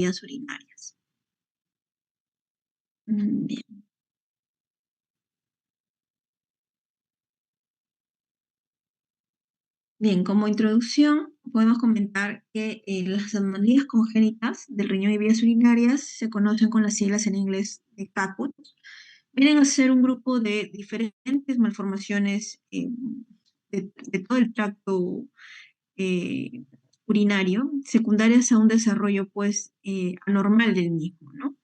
vías urinarias. Bien. Bien, como introducción, podemos comentar que las anomalías congénitas del riñón y vías urinarias se conocen con las siglas en inglés de CACUT. Vienen a ser un grupo de diferentes malformaciones de todo el tracto eh, urinario, secundarias a un desarrollo pues anormal del mismo, ¿no?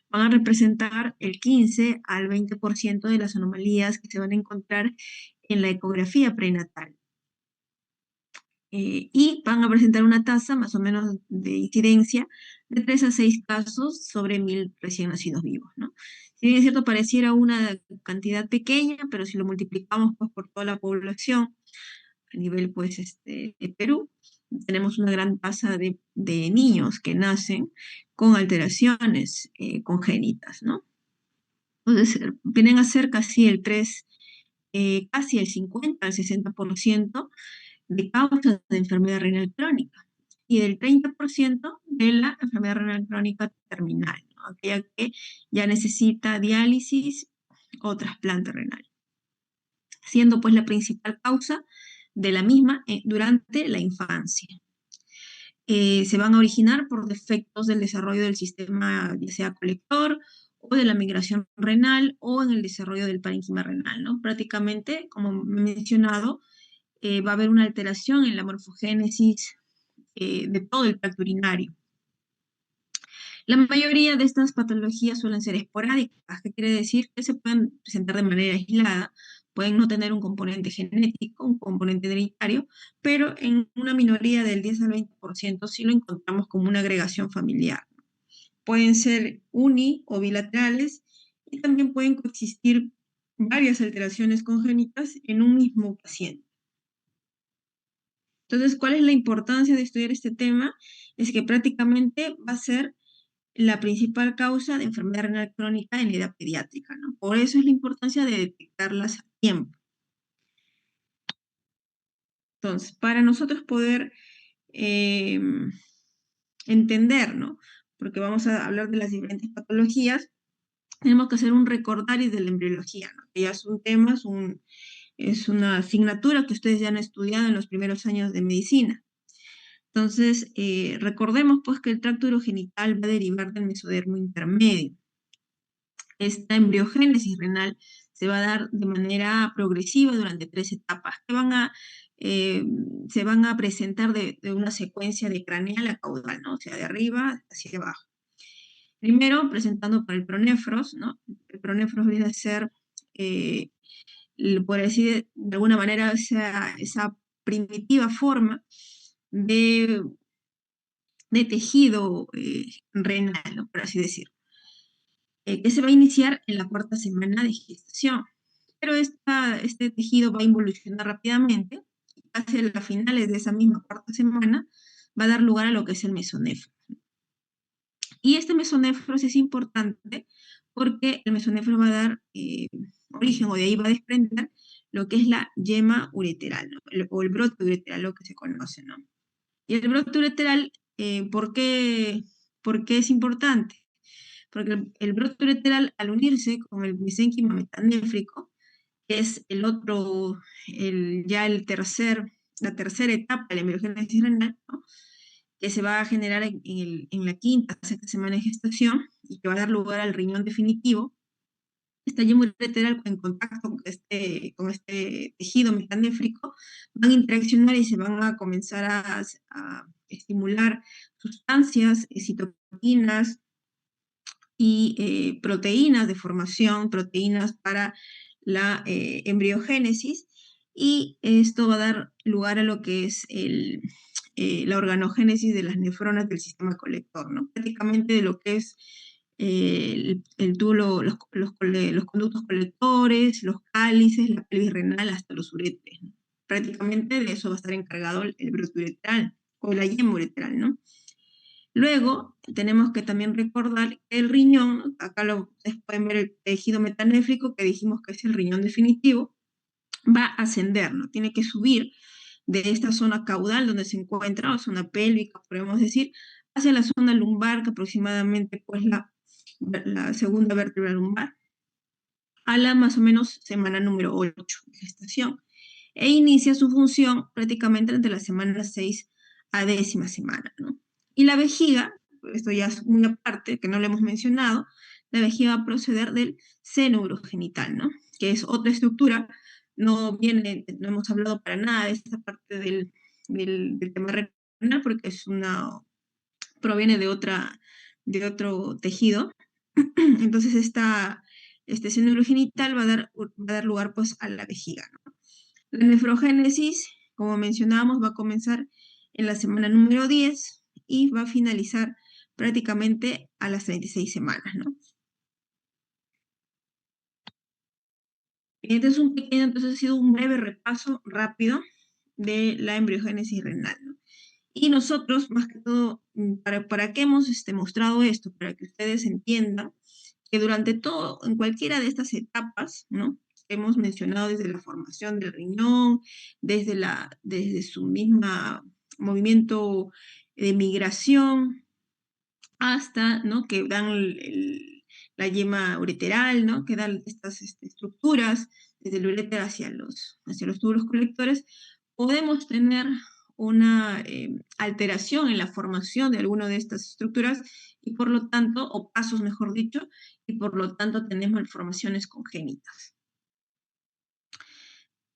Van a representar el 15 al 20% de las anomalías que se van a encontrar en la ecografía prenatal. Y van a presentar una tasa más o menos de incidencia de 3 a 6 casos sobre 1000 recién nacidos vivos, ¿no? Si bien es cierto, pareciera una cantidad pequeña, pero si lo multiplicamos pues, por toda la población a nivel pues, de Perú, tenemos una gran tasa de niños que nacen con alteraciones congénitas, ¿no? Entonces, vienen a ser casi casi el 50 al 60% de causas de enfermedad renal crónica y del 30% de la enfermedad renal crónica terminal, ¿no? Aquella que ya necesita diálisis o trasplante renal, siendo pues la principal causa de la misma durante la infancia. Se van a originar por defectos del desarrollo del sistema, ya sea colector o de la migración renal o en el desarrollo del parénquima renal, ¿no? Prácticamente, como he mencionado, va a haber una alteración en la morfogénesis de todo el tracto urinario. La mayoría de estas patologías suelen ser esporádicas, que quiere decir que se pueden presentar de manera aislada, pueden no tener un componente genético, un componente hereditario, pero en una minoría del 10 al 20% sí lo encontramos como una agregación familiar. Pueden ser uni o bilaterales y también pueden coexistir varias alteraciones congénitas en un mismo paciente. Entonces, ¿cuál es la importancia de estudiar este tema? Es que prácticamente va a ser la principal causa de enfermedad renal crónica en la edad pediátrica, ¿no? Por eso es la importancia de detectarlas a tiempo. Entonces, para nosotros poder eh, entender, ¿no? Porque vamos a hablar de las diferentes patologías, tenemos que hacer un recordario de la embriología, ¿no? Que ya es un tema, es una asignatura que ustedes ya han estudiado en los primeros años de medicina. Entonces, recordemos pues que el tracto urogenital va a derivar del mesodermo intermedio. Esta embriogénesis renal se va a dar de manera progresiva durante 3 etapas que se van a presentar de una secuencia de craneal a caudal, ¿no? O sea, de arriba hacia abajo. Primero, presentando por el pronefros, ¿no? El pronefros viene a ser, por decir de alguna manera, esa primitiva forma de, de tejido renal, ¿no? Por así decirlo, que se va a iniciar en la 4ª semana de gestación. Pero este tejido va a involucionar rápidamente y hacia las finales de esa misma 4ª semana va a dar lugar a lo que es el mesonéfro. Y este mesonéfros es importante porque el mesonéfro va a dar origen, o de ahí va a desprender lo que es la yema ureteral, ¿no? O el brote ureteral, lo que se conoce, ¿no? Y el brote ureteral, ¿por qué es importante? Porque el brote ureteral, al unirse con el mesénquima metanéfrico, que es la tercera etapa de la embriogénesis renal, ¿no? Que se va a generar en la 5ª, 6ª semana de gestación y que va a dar lugar al riñón definitivo. Esta yema ureteral en contacto con este tejido metanéfrico van a interaccionar y se van a comenzar a estimular sustancias, citoquinas y proteínas de formación, proteínas para la embriogénesis, y esto va a dar lugar a lo que es la organogénesis de las nefronas del sistema colector, ¿no? Prácticamente de lo que es el túbulo, los conductos colectores, los cálices, la pelvis renal, hasta los uretres, ¿no? Prácticamente de eso va a estar encargado el brote uretral o la yema uretral, ¿no? Luego, tenemos que también recordar que el riñón, acá ustedes pueden ver el tejido metanéfrico, que dijimos que es el riñón definitivo, va a ascender, ¿no? Tiene que subir de esta zona caudal donde se encuentra, o zona pélvica, podemos decir, hacia la zona lumbar, que aproximadamente pues la segunda vértebra lumbar, a la más o menos semana número 8 de gestación, e inicia su función prácticamente entre la semana 6 a 10ª semana, ¿no? Y la vejiga, esto ya es muy aparte, que no lo hemos mencionado, la vejiga va a proceder del seno urogenital, ¿no? Que es otra estructura, no viene, no hemos hablado para nada de esta parte del tema renal, porque proviene de otro tejido. Entonces este seno urogenital va a dar lugar pues a la vejiga, ¿no? La nefrogénesis, como mencionábamos, va a comenzar en la semana número 10 y va a finalizar prácticamente a las 36 semanas, ¿no? Entonces ha sido un breve repaso rápido de la embriogénesis renal, ¿no? Y nosotros, más que todo, ¿para qué hemos mostrado esto? Para que ustedes entiendan que durante todo, en cualquiera de estas etapas, ¿no? Hemos mencionado desde la formación del riñón, desde su misma movimiento de migración, hasta, ¿no? Que dan la yema ureteral, ¿no? Que dan estas estructuras, desde el uréter hacia los túbulos colectores, podemos tener una alteración en la formación de alguna de estas estructuras y por lo tanto, o pasos mejor dicho, y por lo tanto tenemos malformaciones congénitas.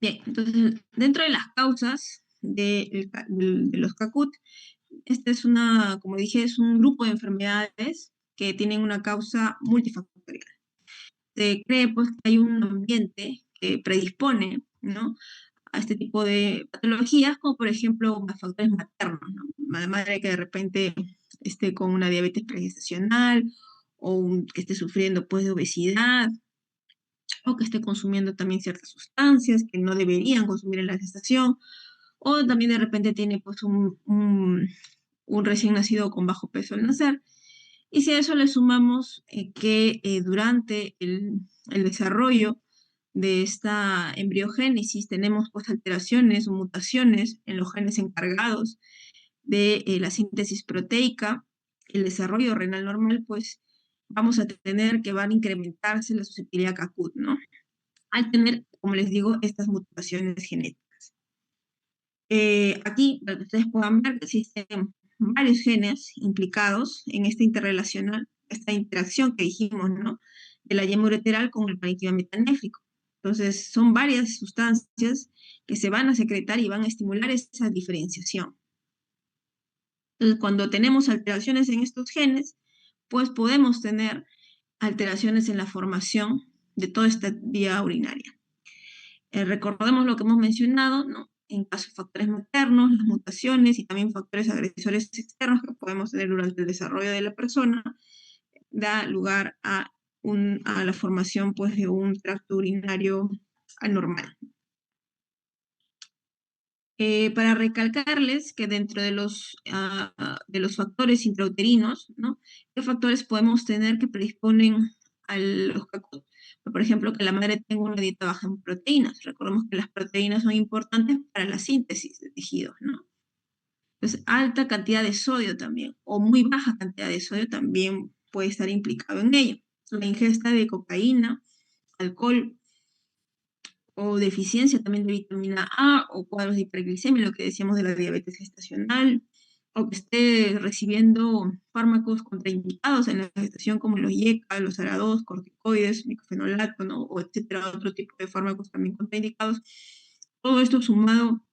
Bien, entonces, dentro de las causas de los CACUT, esta es como dije, es un grupo de enfermedades que tienen una causa multifactorial. Se cree pues que hay un ambiente que predispone, ¿no? A este tipo de patologías, como por ejemplo factores maternos, ¿no? La madre que de repente esté con una diabetes pregestacional o que esté sufriendo pues de obesidad o que esté consumiendo también ciertas sustancias que no deberían consumir en la gestación, o también de repente tiene pues un recién nacido con bajo peso al nacer. Y si a eso le sumamos que durante el desarrollo de esta embriogénesis tenemos pues alteraciones o mutaciones en los genes encargados de la síntesis proteica, el desarrollo renal normal, pues vamos a tener que van a incrementarse la susceptibilidad a CACUT, ¿no? Al tener, como les digo, estas mutaciones genéticas. Aquí, para que ustedes puedan ver que existen varios genes implicados en esta interrelacional, esta interacción que dijimos, ¿no? De la yema ureteral con el parénquima metanéfrico. Entonces, son varias sustancias que se van a secretar y van a estimular esa diferenciación. Entonces, cuando tenemos alteraciones en estos genes, pues podemos tener alteraciones en la formación de toda esta vía urinaria. Recordemos lo que hemos mencionado, ¿no? En caso de factores maternos, las mutaciones y también factores agresores externos que podemos tener durante el desarrollo de la persona, da lugar a la formación pues, de un tracto urinario anormal. Para recalcarles que dentro de los factores intrauterinos, ¿no? ¿Qué factores podemos tener que predisponen a los CACUT? Por ejemplo, que la madre tenga una dieta baja en proteínas. Recordemos que las proteínas son importantes para la síntesis de tejidos, ¿no? Entonces, alta cantidad de sodio también, o muy baja cantidad de sodio también puede estar implicado en ello. La ingesta de cocaína, alcohol, o deficiencia también de vitamina A, o cuadros de hiperglicemia, lo que decíamos de la diabetes gestacional, o que esté recibiendo fármacos contraindicados en la gestación como los IECA, los ARA2, corticoides, micofenolato, ¿no? O etcétera, otro tipo de fármacos también contraindicados. Todo esto sumado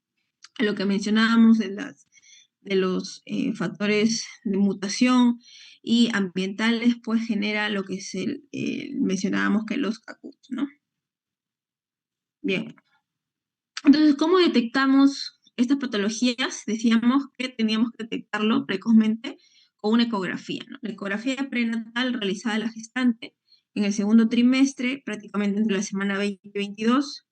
a lo que mencionábamos de los factores de mutación y ambientales, pues genera lo que mencionábamos que los CACUT, ¿no? Bien, entonces, ¿cómo detectamos estas patologías? Decíamos que teníamos que detectarlo precozmente con una ecografía, ¿no? La ecografía prenatal realizada a la gestante en el segundo trimestre, prácticamente entre la semana 20 y 22,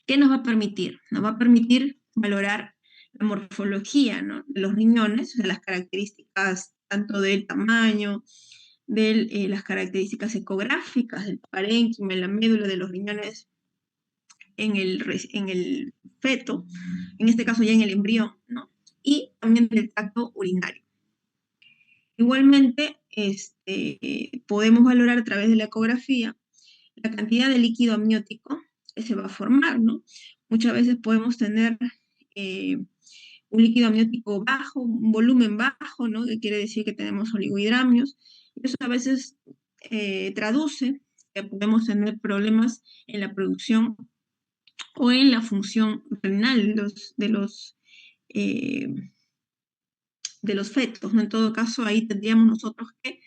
¿qué nos va a permitir? Nos va a permitir valorar la morfología, ¿no? De los riñones, o sea, las características tanto del tamaño, de las características ecográficas del parénquima, la médula de los riñones en el feto, en este caso ya en el embrión, ¿no? Y también del tracto urinario. Igualmente, podemos valorar a través de la ecografía la cantidad de líquido amniótico que se va a formar, ¿no? Muchas veces podemos tener eh, un líquido amniótico bajo, un volumen bajo, ¿no? Que quiere decir que tenemos oligohidramios. Y eso a veces traduce que podemos tener problemas en la producción o en la función renal eh, de los fetos, ¿no? En todo caso, ahí tendríamos nosotros que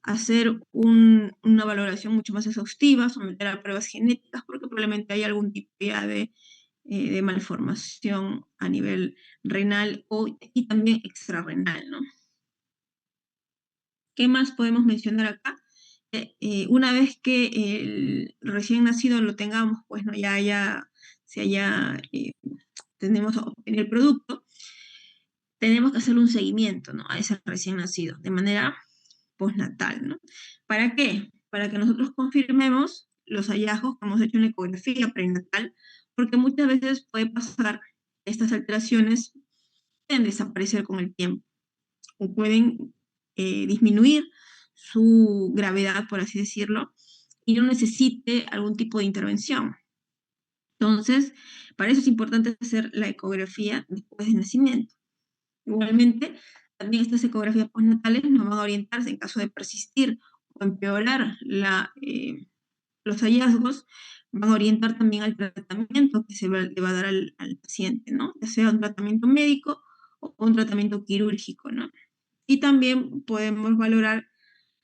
hacer una valoración mucho más exhaustiva, someter a pruebas genéticas, porque probablemente hay algún tipo ya de malformación a nivel renal y también extrarrenal, ¿no? ¿Qué más podemos mencionar acá? Una vez que el recién nacido lo tengamos, pues no se haya, tenemos a obtener el producto, tenemos que hacer un seguimiento, ¿no? A ese recién nacido, de manera postnatal, ¿no? ¿Para qué? Para que nosotros confirmemos los hallazgos que hemos hecho en la ecografía prenatal, porque muchas veces puede pasar que estas alteraciones pueden desaparecer con el tiempo o pueden disminuir su gravedad, por así decirlo, y no necesite algún tipo de intervención. Entonces, para eso es importante hacer la ecografía después del nacimiento. Igualmente, también estas ecografías postnatales nos van a orientar en caso de persistir o empeorar los hallazgos, van a orientar también al tratamiento que le va a dar al paciente, ¿no? Ya sea un tratamiento médico o un tratamiento quirúrgico, ¿no? Y también podemos valorar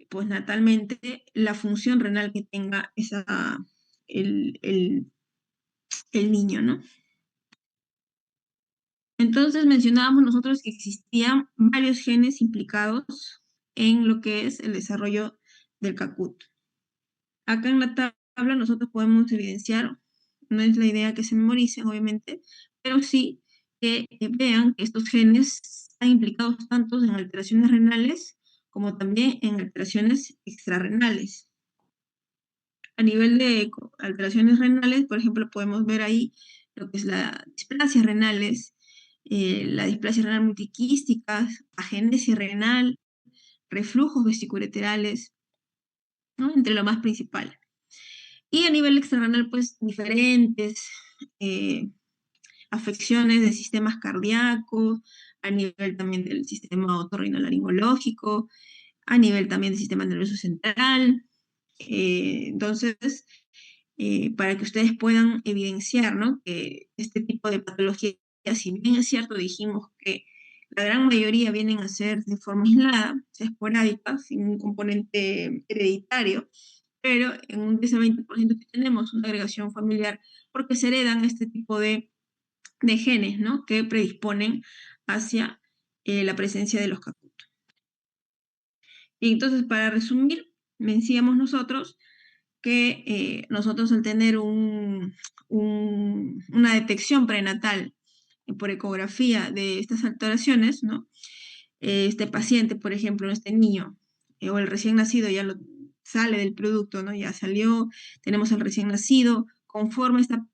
postnatalmente la función renal que tenga el, el, el niño, ¿no? Entonces mencionábamos nosotros que existían varios genes implicados en lo que es el desarrollo del CACUT. Acá en la tabla nosotros podemos evidenciar, no es la idea que se memoricen obviamente, pero sí que vean que estos genes están implicados tanto en alteraciones renales como también en alteraciones extrarrenales. A nivel de alteraciones renales, por ejemplo, podemos ver ahí lo que es la displasia renales, la displasia renal multiquística, agenesia renal, reflujos vesicoureterales, ¿no? Entre lo más principal. Y a nivel extrarrenal, pues diferentes eh, afecciones de sistemas cardíacos, a nivel también del sistema otorrinolaringológico, a nivel también del sistema nervioso central. Entonces, para que ustedes puedan evidenciar, ¿no? Que este tipo de patologías, si bien es cierto, dijimos que la gran mayoría vienen a ser de forma aislada, esporádica, sin un componente hereditario, pero en un 10 a 20% que tenemos una agregación familiar porque se heredan este tipo de genes, ¿no? Que predisponen hacia la presencia de los CACUT. Y entonces, para resumir, decíamos nosotros que nosotros al tener una detección prenatal por ecografía de estas alteraciones, ¿no? Este paciente, por ejemplo, este niño o el recién nacido ya sale del producto, ¿no? Ya salió, tenemos al recién nacido, conforme esta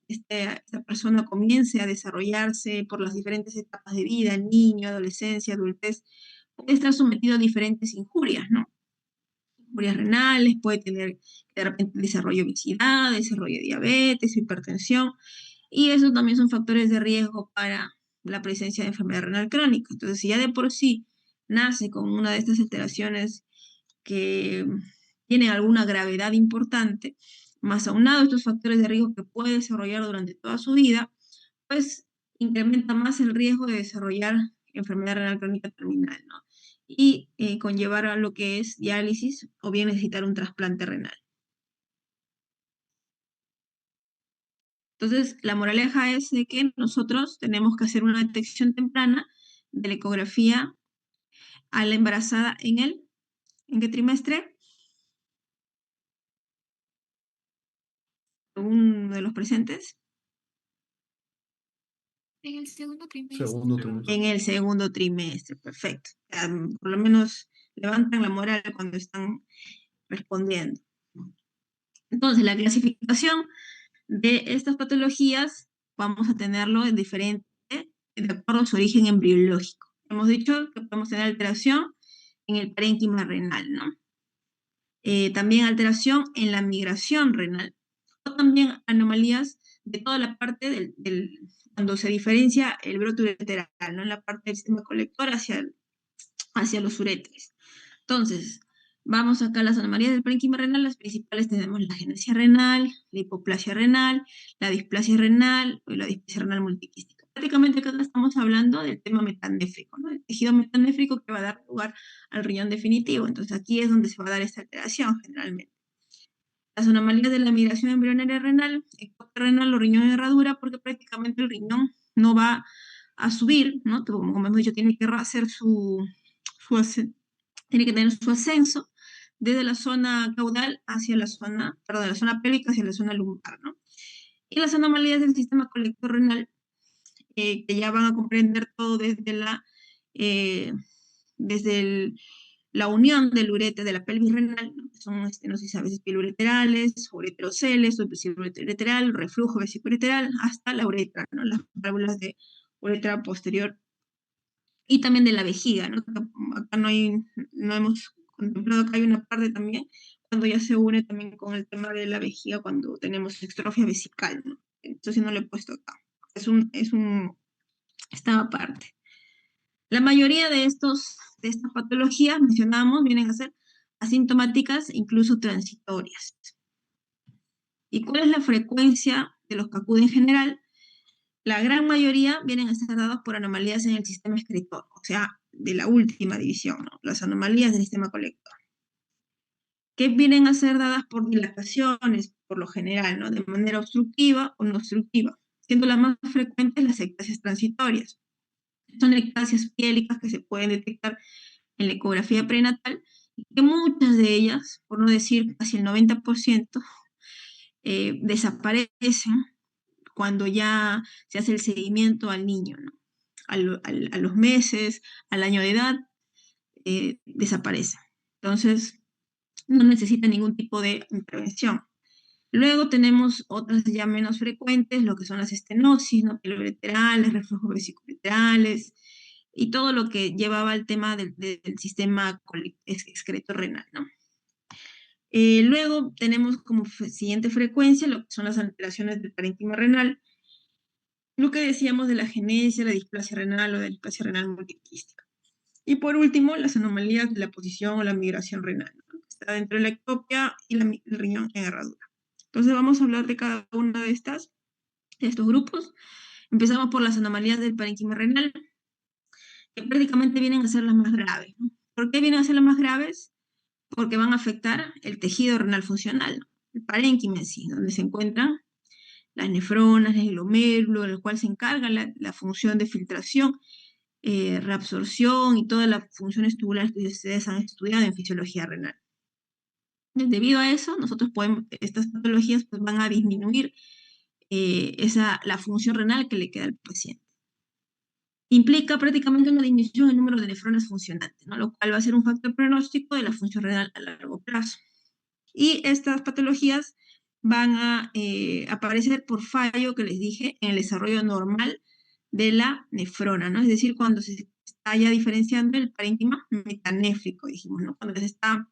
persona comience a desarrollarse por las diferentes etapas de vida, niño, adolescencia, adultez, puede estar sometido a diferentes injurias, ¿no? Injurias renales, puede tener de repente desarrollo de obesidad, desarrollo de diabetes, hipertensión, y esos también son factores de riesgo para la presencia de enfermedad renal crónica. Entonces, si ya de por sí nace con una de estas alteraciones que tienen alguna gravedad importante, más aunado a estos factores de riesgo que puede desarrollar durante toda su vida, pues incrementa más el riesgo de desarrollar enfermedad renal crónica terminal, ¿no? Y conllevar a lo que es diálisis o bien necesitar un trasplante renal. Entonces, la moraleja es de que nosotros tenemos que hacer una detección temprana de la ecografía a la embarazada ¿en qué trimestre? Uno de los presentes. En el segundo trimestre. Segundo trimestre. En el segundo trimestre, perfecto. Por lo menos levantan la moral cuando están respondiendo. Entonces, la clasificación de estas patologías vamos a tenerlo en diferente de acuerdo a su origen embriológico. Hemos dicho que podemos tener alteración en el parénquima renal, ¿no? También alteración en la migración renal, o también anomalías de toda la parte cuando se diferencia el brote ureteral, ¿no? En la parte del sistema colector hacia los uréteres. Entonces, vamos acá a las anomalías del parénquima renal. Las principales tenemos la agenesia renal, la hipoplasia renal, la displasia renal o la displasia renal multiquística. Prácticamente acá estamos hablando del tema metanéfrico, ¿no? El tejido metanéfrico que va a dar lugar al riñón definitivo. Entonces, aquí es donde se va a dar esta alteración generalmente. Las anomalías de la migración embrionaria renal, ectopia renal o riñón en herradura, porque prácticamente el riñón no va a subir, ¿no? Como hemos dicho, tiene que hacer tiene que tener su ascenso desde la zona caudal hacia la zona, perdón, la zona pélvica hacia la zona lumbar, ¿no? Y las anomalías del sistema colector renal, que ya van a comprender todo eh, desde la unión del urete de la pelvis renal, ¿no? Son estenosis a veces pilureterales, ureteroceles, ureteral, reflujo vesicoureteral, hasta la uretra, ¿no? Las válvulas de uretra posterior y también de la vejiga, ¿no? Acá no hemos contemplado que hay una parte también cuando ya se une también con el tema de la vejiga cuando tenemos extrofia vesical, ¿no? Entonces no lo he puesto acá. Esta aparte. La mayoría de estas patologías, mencionamos, vienen a ser asintomáticas, incluso transitorias. ¿Y cuál es la frecuencia de los CACUD en general? La gran mayoría vienen a ser dadas por anomalías en el sistema excretor, o sea, de la última división, ¿no? Las anomalías del sistema colector, que vienen a ser dadas por dilataciones, por lo general, ¿no? De manera obstructiva o no obstructiva, siendo las más frecuentes las ectasias transitorias. Son ectasias piélicas que se pueden detectar en la ecografía prenatal, y que muchas de ellas, por no decir casi el 90%, desaparecen cuando ya se hace el seguimiento al niño, ¿no? A los meses, al año de edad, desaparece. Entonces, no necesita ningún tipo de intervención. Luego tenemos otras ya menos frecuentes, lo que son las estenosis, ¿no? Piloreterales, reflujos vesicoureterales, y todo lo que llevaba al tema del sistema excreto renal, ¿no? Luego tenemos como siguiente frecuencia lo que son las alteraciones del parénquima renal, lo que decíamos de la agenesia, la displasia renal o de la displasia renal multiquística. Y por último, las anomalías de la posición o la migración renal, ¿no? Que está dentro de la ectopia y el riñón en herradura. Entonces vamos a hablar de cada una de estos grupos. Empezamos por las anomalías del parénquima renal, que prácticamente vienen a ser las más graves, ¿no? ¿Por qué vienen a ser las más graves? Porque van a afectar el tejido renal funcional, ¿no? El parénquima en sí, donde se encuentran las nefronas, el glomérulo, el cual se encarga la función de filtración, reabsorción y todas las funciones tubulares que ustedes han estudiado en fisiología renal. Debido a eso, estas patologías pues, van a disminuir la función renal que le queda al paciente. Implica prácticamente una disminución en el número de nefronas funcionantes, ¿no? Lo cual va a ser un factor pronóstico de la función renal a largo plazo. Y estas patologías van a aparecer por fallo, que les dije, en el desarrollo normal de la nefrona, ¿no? Es decir, cuando se está ya diferenciando el parénquima metanéfrico, dijimos, ¿no? Cuando se está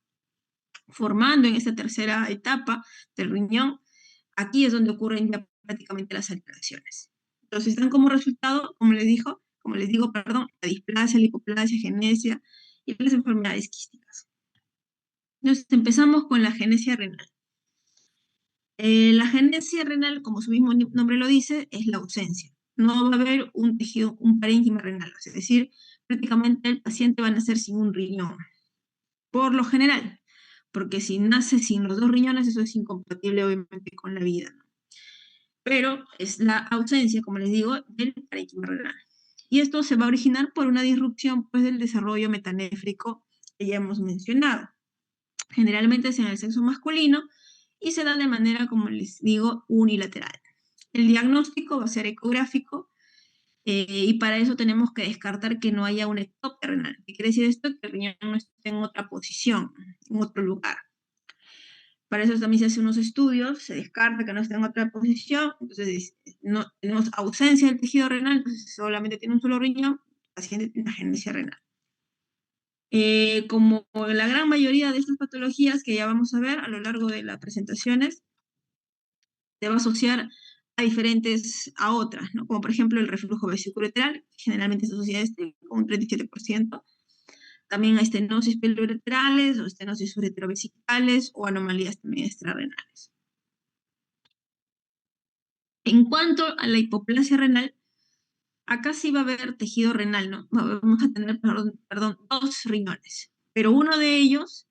formando en esta tercera etapa del riñón, aquí es donde ocurren ya prácticamente las alteraciones. Entonces, están como resultado, como les digo, perdón, la displasia, la hipoplasia, agenesia y las enfermedades quísticas. Entonces, empezamos con la agenesia renal. La agenesia renal, como su mismo nombre lo dice, es la ausencia. No va a haber un tejido, un parénquima renal, es decir, prácticamente el paciente va a nacer sin un riñón, por lo general, porque si nace sin los dos riñones, eso es incompatible obviamente con la vida, ¿no? Pero es la ausencia, como les digo, del parénquima renal. Y esto se va a originar por una disrupción pues, del desarrollo metanéfrico que ya hemos mencionado. Generalmente es en el sexo masculino y se da de manera, como les digo, unilateral. El diagnóstico va a ser ecográfico y para eso tenemos que descartar que no haya una ectopia renal. ¿Qué quiere decir esto? Que el riñón no esté en otra posición, en otro lugar. Para eso también se hacen unos estudios, se descarta que no esté en otra posición, entonces no tenemos ausencia del tejido renal, entonces solamente tiene un solo riñón, paciente tiene agenesia renal. Como la gran mayoría de estas patologías que ya vamos a ver a lo largo de las presentaciones, se va a asociar a otras, ¿no? Como por ejemplo el reflujo vesicoureteral, generalmente se asocia a este con un 37%, también a estenosis periureterales o estenosis ureterovesicales o anomalías también extrarrenales. En cuanto a la hipoplasia renal, acá sí va a haber tejido renal, ¿no? Vamos a tener, perdón, dos riñones, pero uno de ellos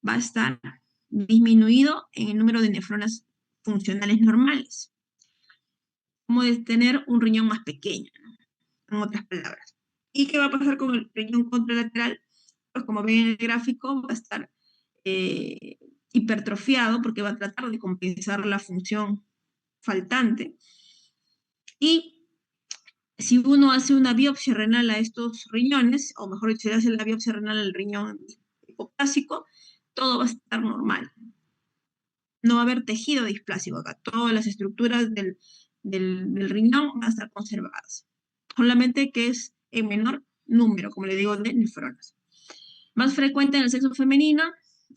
va a estar disminuido en el número de nefronas funcionales normales, como de tener un riñón más pequeño, ¿no? En otras palabras. ¿Y qué va a pasar con el riñón contralateral? Pues como ven en el gráfico, va a estar eh, hipertrofiado porque va a tratar de compensar la función faltante. Y si uno hace una biopsia renal a estos riñones, o mejor dicho, se hace la biopsia renal al riñón hipoplásico, todo va a estar normal. No va a haber tejido displásico acá. Todas las estructuras del riñón van a estar conservadas. Solamente que es en menor número, como le digo, de nefronas. Más frecuente en el sexo femenino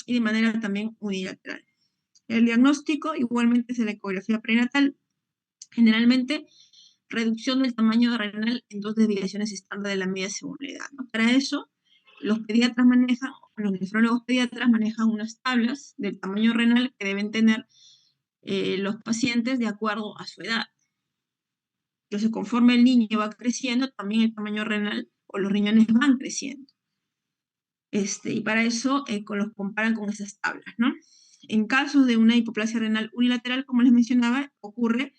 y de manera también unilateral. El diagnóstico igualmente es la ecografía prenatal. Generalmente, reducción del tamaño renal en 2 desviaciones estándar de la media según la edad, ¿no? Para eso, los nefrólogos pediatras manejan unas tablas del tamaño renal que deben tener los pacientes de acuerdo a su edad. Entonces, conforme el niño va creciendo, también el tamaño renal o los riñones van creciendo. Y para eso los comparan con esas tablas, ¿no? En casos de una hipoplasia renal unilateral, como les mencionaba, ocurre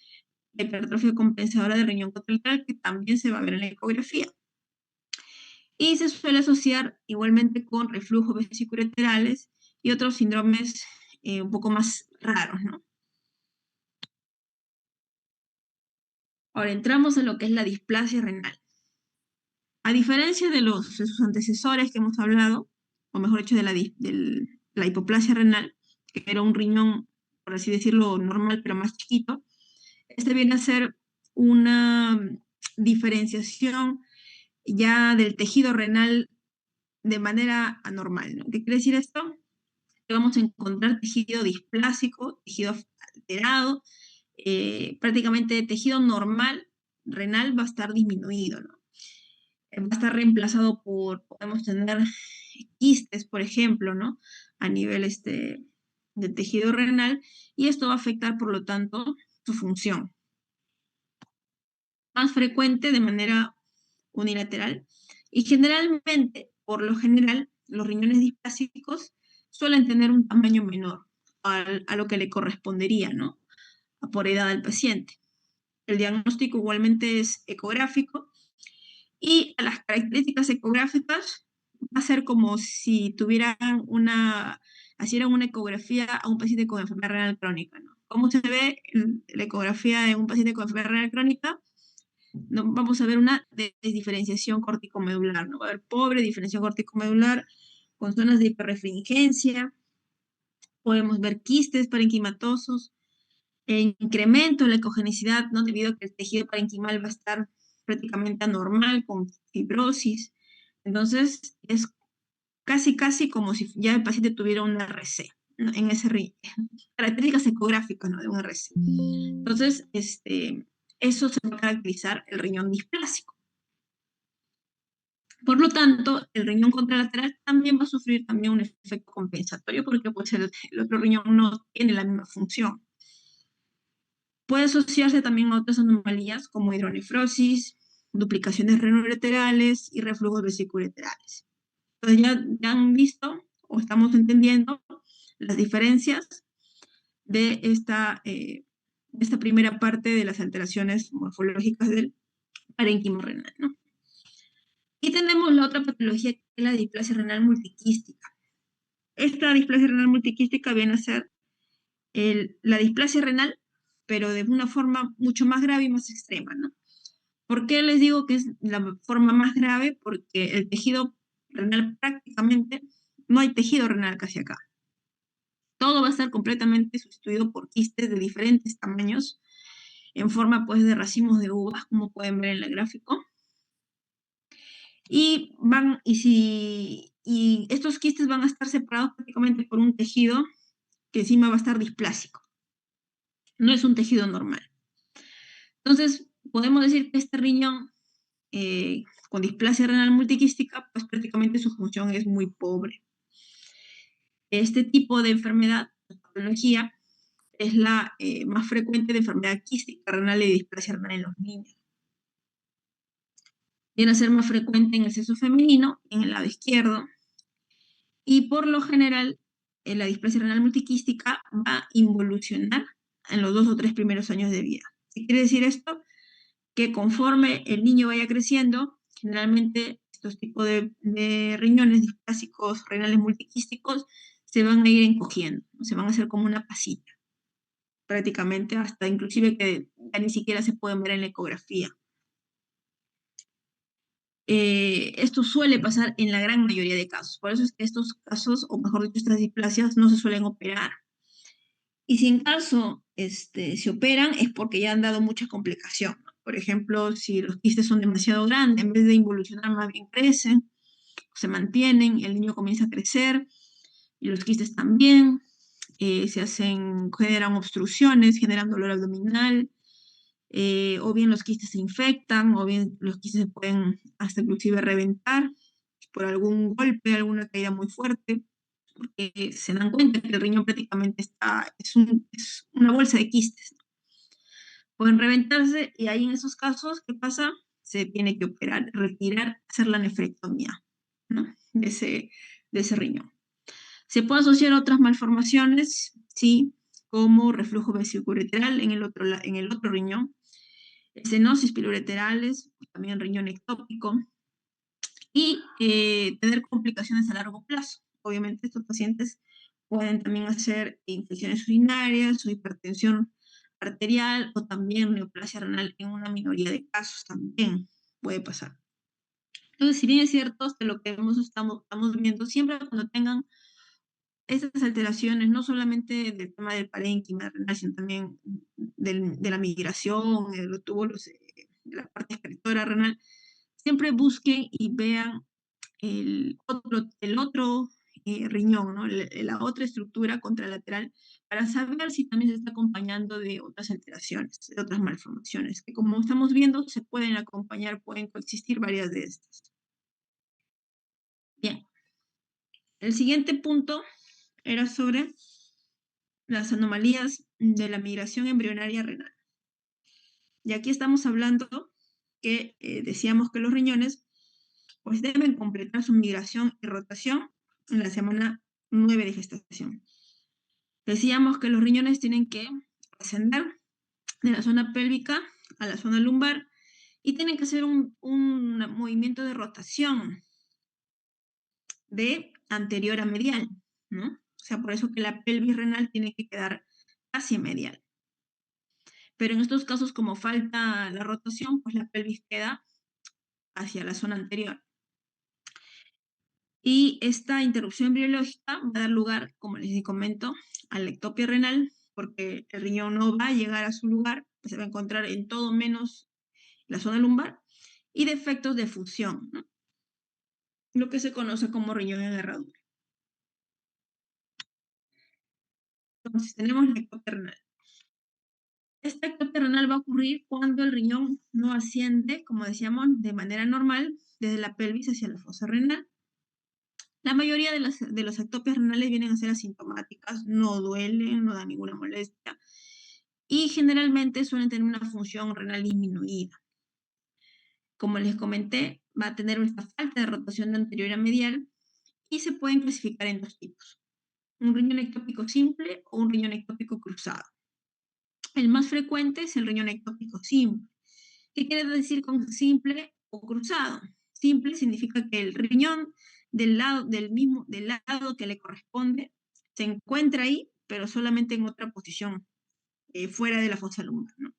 la hipertrofia compensadora del riñón contralateral, que también se va a ver en la ecografía. Y se suele asociar igualmente con reflujos vesicoureterales y otros síndromes un poco más raros, ¿no? Ahora entramos en lo que es la displasia renal. A diferencia de sus antecesores que hemos hablado, o mejor dicho, de la hipoplasia renal, que era un riñón, por así decirlo, normal, pero más chiquito, este viene a ser una diferenciación ya del tejido renal de manera anormal, ¿no? ¿Qué quiere decir esto? Que vamos a encontrar tejido displásico, tejido alterado, prácticamente tejido normal renal va a estar disminuido, ¿no? Va a estar reemplazado podemos tener quistes, por ejemplo, ¿no? A nivel de tejido renal, y esto va a afectar, por lo tanto, su función. Más frecuente de manera unilateral, y generalmente, por lo general, los riñones displásicos suelen tener un tamaño menor a lo que le correspondería, ¿no? Por edad del paciente. El diagnóstico igualmente es ecográfico, y a las características ecográficas va a ser como si hicieran una ecografía a un paciente con enfermedad renal crónica, ¿no? ¿Cómo se ve la ecografía de un paciente con enfermedad renal crónica? No, vamos a ver una desdiferenciación corticomedular, ¿no? Va a haber pobre diferenciación corticomedular con zonas de hiperrefringencia, podemos ver quistes parenquimatosos, incremento en la ecogenicidad, ¿no? Debido a que el tejido parenquimal va a estar prácticamente anormal, con fibrosis. Entonces, es casi como si ya el paciente tuviera un RC, ¿no? En ese características ecográficas, ¿no? De un RC. Entonces, eso se va a caracterizar el riñón displásico. Por lo tanto, el riñón contralateral también va a sufrir también un efecto compensatorio porque pues, el otro riñón no tiene la misma función. Puede asociarse también a otras anomalías como hidronefrosis, duplicaciones renoureterales y reflujos vesicoureterales. Entonces ya han visto o estamos entendiendo las diferencias de esta primera parte de las alteraciones morfológicas del parénquima renal, ¿no? Y tenemos la otra patología que es la displasia renal multiquística. Esta displasia renal multiquística viene a ser la displasia renal, pero de una forma mucho más grave y más extrema, ¿no? ¿Por qué les digo que es la forma más grave? Porque el tejido renal prácticamente, no hay tejido renal casi acá. Todo va a estar completamente sustituido por quistes de diferentes tamaños, en forma pues de racimos de uvas, como pueden ver en el gráfico. Y y estos quistes van a estar separados prácticamente por un tejido que encima va a estar displásico. No es un tejido normal. Entonces, podemos decir que este riñón con displasia renal multiquística, pues prácticamente su función es muy pobre. Este tipo de enfermedad, la patología, es la más frecuente de enfermedad quística renal y displasia renal en los niños. Viene a ser más frecuente en el sexo femenino, en el lado izquierdo, y por lo general la displasia renal multiquística va a involucionar en los 2 o 3 primeros años de vida. ¿Qué quiere decir esto? Que conforme el niño vaya creciendo, generalmente estos tipos de riñones displásicos renales multiquísticos se van a ir encogiendo, se van a hacer como una pasita, prácticamente hasta inclusive que ya ni siquiera se pueden ver en la ecografía. Esto suele pasar en la gran mayoría de casos, por eso es que estos casos, o mejor dicho, estas displasias no se suelen operar. Y si en caso se operan es porque ya han dado mucha complicación, ¿no? Por ejemplo, si los quistes son demasiado grandes, en vez de involucionar más bien crecen, se mantienen, el niño comienza a crecer, y los quistes también, generan obstrucciones, generan dolor abdominal, o bien los quistes se infectan, o bien los quistes se pueden hasta inclusive reventar por algún golpe, alguna caída muy fuerte, porque se dan cuenta que el riñón prácticamente es una bolsa de quistes. Pueden reventarse y ahí en esos casos, ¿qué pasa? Se tiene que operar, retirar, hacer la nefrectomía, ¿no? de ese riñón. Se puede asociar a otras malformaciones, sí, como reflujo vesicoureteral en en el otro riñón, estenosis piloureterales, también riñón ectópico, y tener complicaciones a largo plazo. Obviamente estos pacientes pueden también hacer infecciones urinarias o hipertensión arterial o también neoplasia renal en una minoría de casos también puede pasar. Entonces, si bien es cierto, de lo que estamos viendo, siempre cuando tengan estas alteraciones, no solamente del tema del parénquima renal, sino también de la migración, de los túbulos, de la parte excretora renal, siempre busquen y vean el otro riñón, ¿no? La otra estructura contralateral, para saber si también se está acompañando de otras alteraciones, de otras malformaciones, que como estamos viendo, se pueden acompañar, pueden coexistir varias de estas. Bien, el siguiente punto era sobre las anomalías de la migración embrionaria renal. Y aquí estamos hablando que decíamos que los riñones pues deben completar su migración y rotación en la semana 9 de gestación. Decíamos que los riñones tienen que ascender de la zona pélvica a la zona lumbar y tienen que hacer un movimiento de rotación de anterior a medial, ¿no? O sea, por eso que la pelvis renal tiene que quedar hacia medial. Pero en estos casos, como falta la rotación, pues la pelvis queda hacia la zona anterior. Y esta interrupción embriológica va a dar lugar, como les comento, a la ectopia renal, porque el riñón no va a llegar a su lugar, pues se va a encontrar en todo menos la zona lumbar, y defectos de fusión, ¿no? Lo que se conoce como riñón en herradura. Entonces, tenemos la ectopia renal. Esta ectopia renal va a ocurrir cuando el riñón no asciende, como decíamos, de manera normal, desde la pelvis hacia la fosa renal. La mayoría de las ectopias renales vienen a ser asintomáticas, no duelen, no dan ninguna molestia y generalmente suelen tener una función renal disminuida. Como les comenté, va a tener esta falta de rotación de anterior a medial y se pueden clasificar en 2 tipos: un riñón ectópico simple o un riñón ectópico cruzado. El más frecuente es el riñón ectópico simple. ¿Qué quiere decir con simple o cruzado? Simple significa que el riñón del lado que le corresponde se encuentra ahí, pero solamente en otra posición, fuera de la fosa lumbar, ¿no?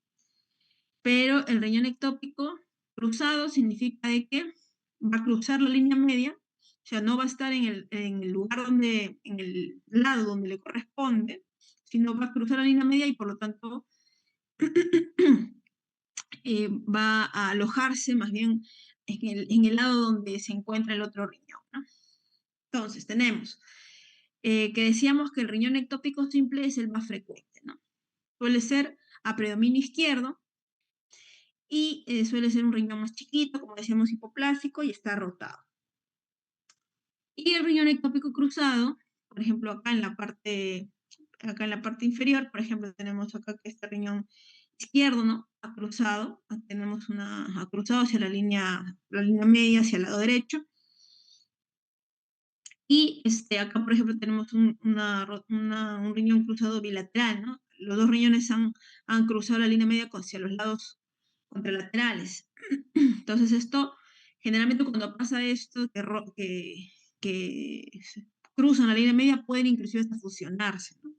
Pero el riñón ectópico cruzado significa de que va a cruzar la línea media, o sea, no va a estar en el lugar en el lado donde le corresponde, sino va a cruzar la línea media y por lo tanto va a alojarse más bien en el lado donde se encuentra el otro riñón, ¿no? Entonces, tenemos que decíamos que el riñón ectópico simple es el más frecuente, ¿no? Suele ser a predominio izquierdo y suele ser un riñón más chiquito, como decíamos, hipoplásico y está rotado. Y el riñón ectópico cruzado, por ejemplo, acá en la parte inferior, por ejemplo, tenemos acá que este riñón izquierdo, ¿no? Ha cruzado, ha cruzado hacia la línea media, hacia el lado derecho. Y acá, por ejemplo, tenemos un riñón cruzado bilateral, ¿no? Los dos riñones han cruzado la línea media hacia los lados contralaterales. Entonces, esto, generalmente cuando pasa esto, que cruzan la línea media, pueden inclusive hasta fusionarse, ¿no?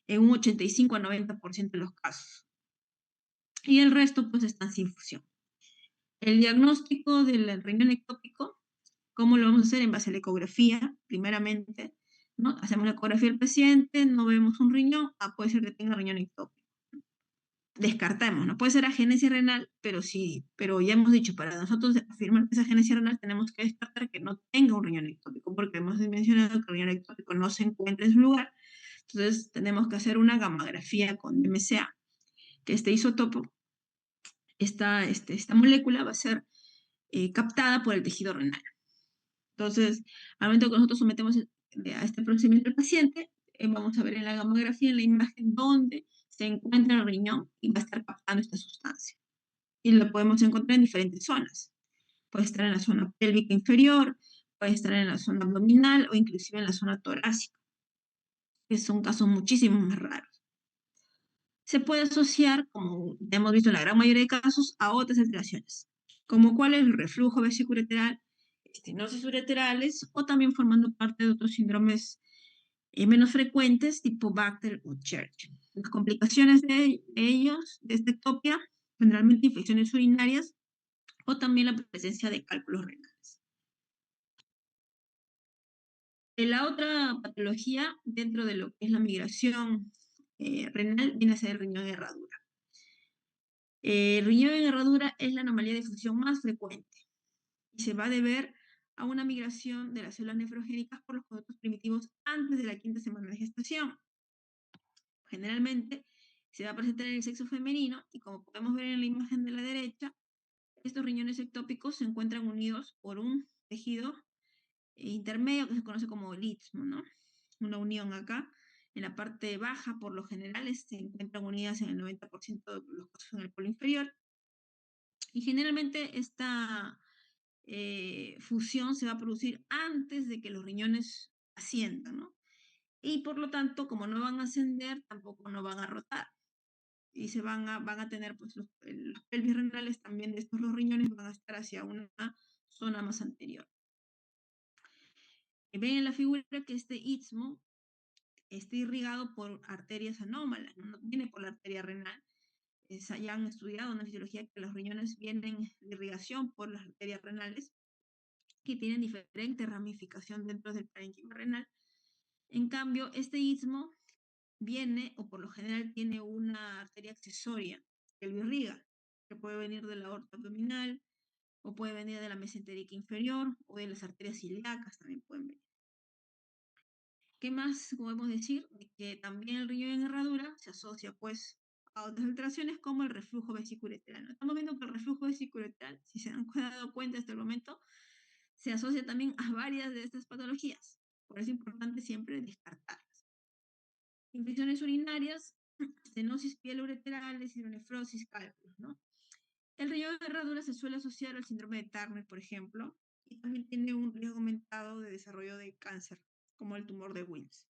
En un 85 a 90% de los casos. Y el resto, pues, están sin fusión. El diagnóstico del riñón ectópico, ¿cómo lo vamos a hacer? En base a la ecografía, primeramente, ¿no? Hacemos la ecografía del paciente, no vemos un riñón, puede ser que tenga riñón ectópico. Descartemos, ¿no? Puede ser agenesia renal, pero sí, pero ya hemos dicho, para nosotros afirmar que es agenesia renal tenemos que descartar que no tenga un riñón ectópico, porque hemos mencionado que el riñón ectópico no se encuentra en su lugar, entonces tenemos que hacer una gamografía con MCA, que este isótopo, esta molécula va a ser captada por el tejido renal. Entonces, al momento que nosotros sometemos a este procedimiento al paciente, vamos a ver en la gamografía, en la imagen, dónde se encuentra el riñón y va a estar captando esta sustancia. Y lo podemos encontrar en diferentes zonas. Puede estar en la zona pélvica inferior, puede estar en la zona abdominal o inclusive en la zona torácica, que son casos muchísimo más raros. Se puede asociar, como hemos visto en la gran mayoría de casos, a otras alteraciones, como cuál es el reflujo vesicoureteral, estenosis ureterales o también formando parte de otros síndromes menos frecuentes, tipo Bacter o Church. Las complicaciones de ellos, de esta ectopia, generalmente infecciones urinarias o también la presencia de cálculos renales. La otra patología dentro de lo que es la migración renal viene a ser el riñón de herradura. El riñón en herradura es la anomalía de función más frecuente y se va a deber a una migración de las células nefrogénicas por los conductos primitivos antes de la quinta semana de gestación. Generalmente se va a presentar en el sexo femenino y como podemos ver en la imagen de la derecha, estos riñones ectópicos se encuentran unidos por un tejido intermedio que se conoce como el istmo, ¿no? Una unión acá. En la parte baja, por lo general, se encuentran unidas en el 90% de los casos en el polo inferior. Y generalmente esta fusión se va a producir antes de que los riñones asciendan, ¿no? Y por lo tanto, como no van a ascender, tampoco no van a rotar. Y van a tener, pues, los pelvis renales también de estos dos riñones van a estar hacia una zona más anterior. Ven en la figura que este istmo está irrigado por arterias anómalas, no viene por la arteria renal. Ya han estudiado en la fisiología que los riñones vienen de irrigación por las arterias renales, que tienen diferente ramificación dentro del parénquima renal. En cambio, este istmo viene, o por lo general tiene una arteria accesoria que lo irriga, que puede venir de la aorta abdominal, o puede venir de la mesentérica inferior, o de las arterias ilíacas también pueden venir. ¿Qué más podemos decir? De que también el riñón en herradura se asocia pues a otras alteraciones como el reflujo vesicoureteral, ¿no? Estamos viendo que el reflujo vesicoureteral, si se han dado cuenta hasta el momento, se asocia también a varias de estas patologías. Por eso es importante siempre descartarlas. Infecciones urinarias, estenosis pielo-ureterales, hidronefrosis, cálculos, ¿no? El riñón de herradura se suele asociar al síndrome de Turner, por ejemplo, y también tiene un riesgo aumentado de desarrollo de cáncer, como el tumor de Wilms.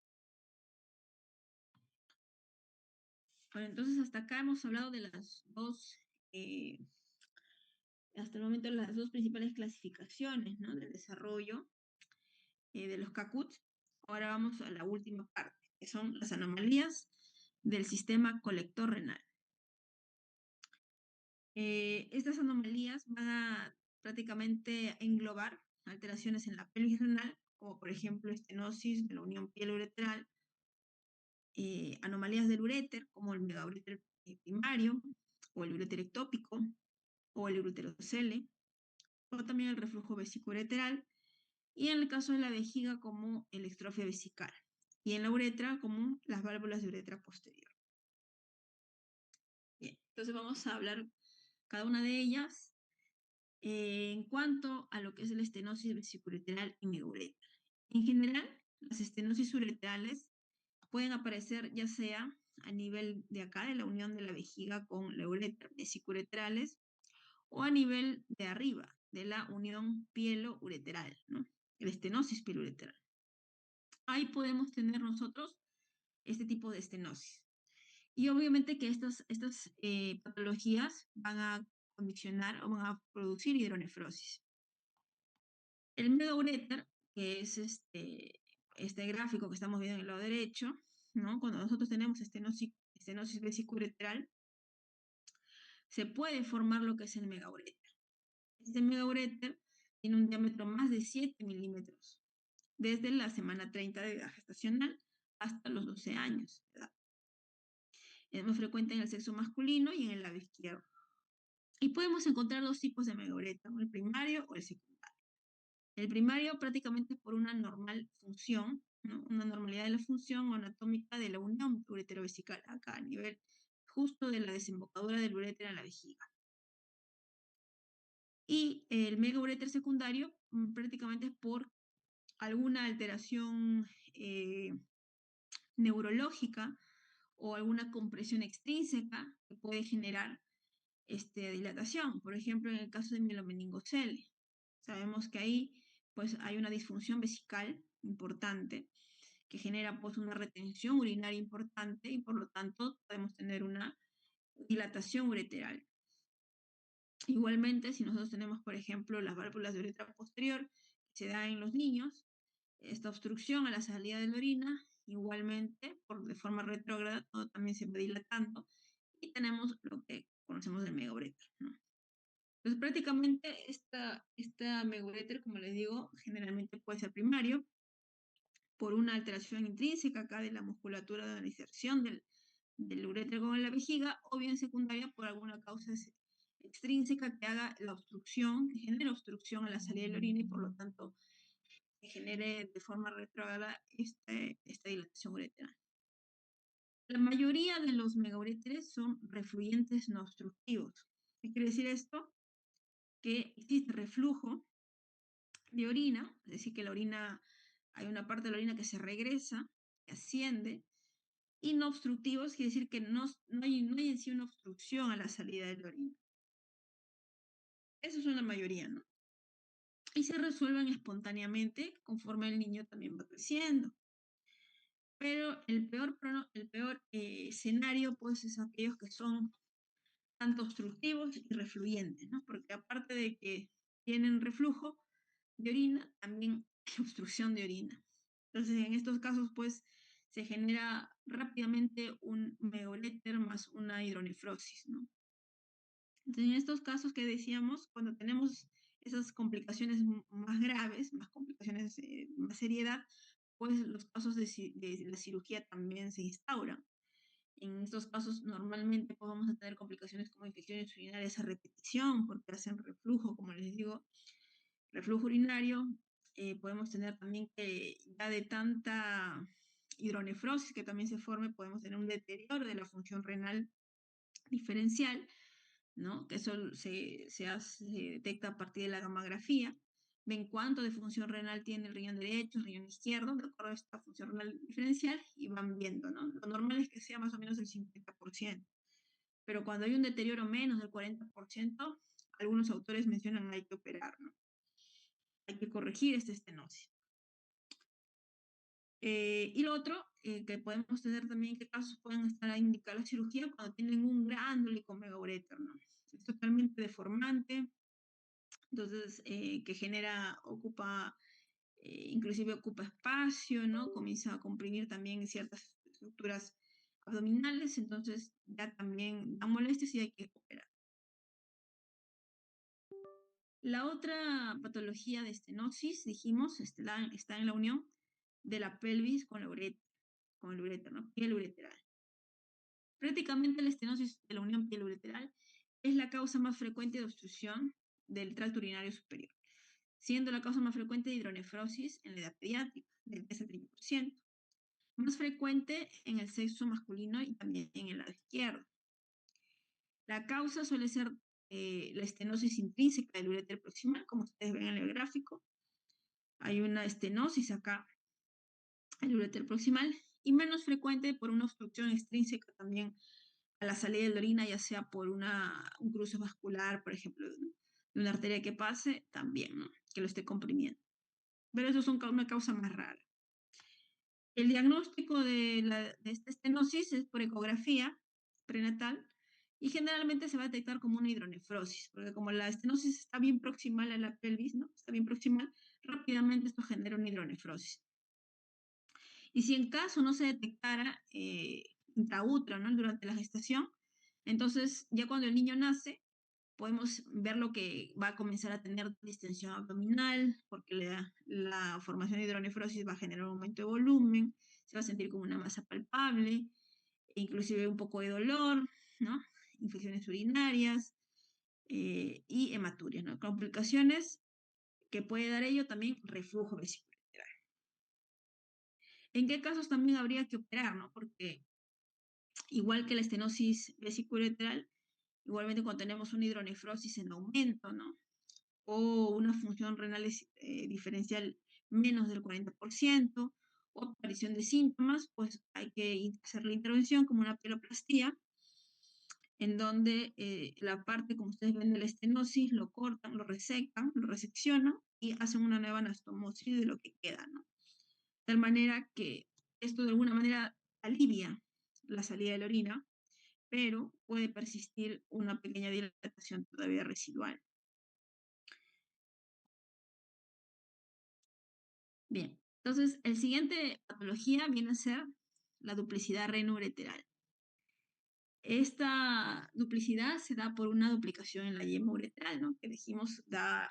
Bueno, entonces hasta acá hemos hablado de las dos, hasta el momento las dos principales clasificaciones, ¿no? Del desarrollo de los CACUT. Ahora vamos a la última parte, que son las anomalías del sistema colector renal. Estas anomalías van a prácticamente englobar alteraciones en la pelvis renal, como por ejemplo estenosis de la unión pielo-ureteral, anomalías del uréter, como el megauréter primario, o el uréter ectópico, o el ureterocele, o también el reflujo vesicoureteral, y en el caso de la vejiga como el extrofia vesical, y en la uretra como las válvulas de uretra posterior. Bien, entonces vamos a hablar cada una de ellas en cuanto a lo que es la estenosis vesicoureteral y megauretra. En general, las estenosis uretrales pueden aparecer ya sea a nivel de acá, de la unión de la vejiga con la uretra, vesicouretrales, o a nivel de arriba, de la unión pielo-ureteral, ¿no? La estenosis pielo-ureteral. Ahí podemos tener nosotros este tipo de estenosis. Y obviamente que estas patologías van a condicionar o van a producir hidronefrosis. El megaureter, que es este gráfico que estamos viendo en el lado derecho, ¿no? Cuando nosotros tenemos estenosis vesicoureteral, se puede formar lo que es el megaureter. Este megaureter tiene un diámetro más de 7 milímetros, desde la semana 30 de edad gestacional hasta los 12 años de edad. Es más frecuente en el sexo masculino y en el lado izquierdo. Y podemos encontrar dos tipos de megaureter, el primario o el secundario. El primario prácticamente por una normal función, ¿no? Una normalidad de la función anatómica de la unión ureterovesical, acá a nivel justo de la desembocadura del uréter en la vejiga. Y el megaureter secundario prácticamente es por alguna alteración neurológica o alguna compresión extrínseca que puede generar dilatación. Por ejemplo, en el caso de mielomeningocele, sabemos que ahí pues, hay una disfunción vesical importante que genera pues, una retención urinaria importante y por lo tanto podemos tener una dilatación ureteral. Igualmente, si nosotros tenemos, por ejemplo, las válvulas de uretra posterior que se da en los niños, esta obstrucción a la salida de la orina, igualmente, de forma retrógrada, todo también se va dilatando y tenemos lo que conocemos del megaureter, ¿no? Entonces, prácticamente esta megaureter, como les digo, generalmente puede ser primario por una alteración intrínseca acá de la musculatura de la inserción del uréter con la vejiga, o bien secundaria por alguna causa extrínseca que haga la obstrucción, que genere obstrucción a la salida de la orina y por lo tanto que genere de forma retrógrada esta dilatación ureteral. La mayoría de los megauréteres son refluyentes no obstructivos. ¿Qué quiere decir esto? Que existe reflujo de orina, es decir, que la orina, hay una parte de la orina que se regresa, que asciende, y no obstructivos, quiere decir que no hay en sí una obstrucción a la salida de la orina. Eso es una mayoría, ¿no? Y se resuelven espontáneamente conforme el niño también va creciendo. Pero el peor escenario, pues, es aquellos que son tanto obstructivos y refluyentes, ¿no? Porque aparte de que tienen reflujo de orina, también hay obstrucción de orina. Entonces, en estos casos, pues, se genera rápidamente un megaureter más una hidronefrosis, ¿no? Entonces, en estos casos que decíamos, cuando tenemos esas complicaciones más graves, más complicaciones, más seriedad, pues los casos de la cirugía también se instauran. En estos casos normalmente pues, vamos a tener complicaciones como infecciones urinarias a repetición, porque hacen reflujo, como les digo, reflujo urinario. Podemos tener también que ya de tanta hidronefrosis que también se forme, podemos tener un deterioro de la función renal diferencial, ¿no? Que eso se detecta a partir de la gammagrafía. Ven cuánto de función renal tiene el riñón derecho, el riñón izquierdo, de acuerdo a esta función renal diferencial, y van viendo, ¿no? Lo normal es que sea más o menos el 50%, pero cuando hay un deterioro menos del 40%, algunos autores mencionan que hay que operar, ¿no? Hay que corregir esta estenosis. Y lo otro, que podemos tener también, qué casos pueden estar a indicar la cirugía cuando tienen un gránulo megaureter, ¿no? Es totalmente deformante, entonces que inclusive ocupa espacio, ¿no? Comienza a comprimir también ciertas estructuras abdominales, entonces ya también da molestias y hay que operar. La otra patología de estenosis, dijimos, está en la unión de la pelvis con el uréter, ¿no? Piel ureteral. Prácticamente la estenosis de la unión piel-ureteral es la causa más frecuente de obstrucción del tracto urinario superior. siendo la causa más frecuente de hidronefrosis en la edad pediátrica, del 10 al 30%. Más frecuente en el sexo masculino y también en el lado izquierdo. La causa suele ser la estenosis intrínseca del uréter proximal, como ustedes ven en el gráfico. Hay una estenosis acá, el uréter proximal, y menos frecuente por una obstrucción extrínseca también a la salida de la orina, ya sea por un cruce vascular, por ejemplo, de una arteria que pase, también, ¿no? Que lo esté comprimiendo. Pero eso es una causa más rara. El diagnóstico de esta estenosis es por ecografía prenatal y generalmente se va a detectar como una hidronefrosis, porque como la estenosis está bien proximal a la pelvis, ¿no? Está bien proximal, rápidamente esto genera una hidronefrosis. Y si en caso no se detectara intraútero, ¿no? Durante la gestación, entonces ya cuando el niño nace, podemos ver lo que va a comenzar a tener distensión abdominal, porque la formación de hidronefrosis va a generar un aumento de volumen, se va a sentir como una masa palpable, e inclusive un poco de dolor, ¿no? Infecciones urinarias y hematuria, ¿no? Complicaciones que puede dar ello también reflujo vesicular. ¿En qué casos también habría que operar, no? Porque igual que la estenosis vesicular, igualmente cuando tenemos una hidronefrosis en aumento, ¿no? O una función renal diferencial menos del 40%, o aparición de síntomas, pues hay que hacer la intervención como una pieloplastia, en donde la parte, como ustedes ven, de la estenosis, lo cortan, lo resecan, lo reseccionan y hacen una nueva anastomosis de lo que queda, ¿no? De tal manera que esto de alguna manera alivia la salida de la orina, pero puede persistir una pequeña dilatación todavía residual. Bien, entonces el siguiente patología viene a ser la duplicidad renoureteral. Esta duplicidad se da por una duplicación en la yema uretral, ¿no? Que dijimos da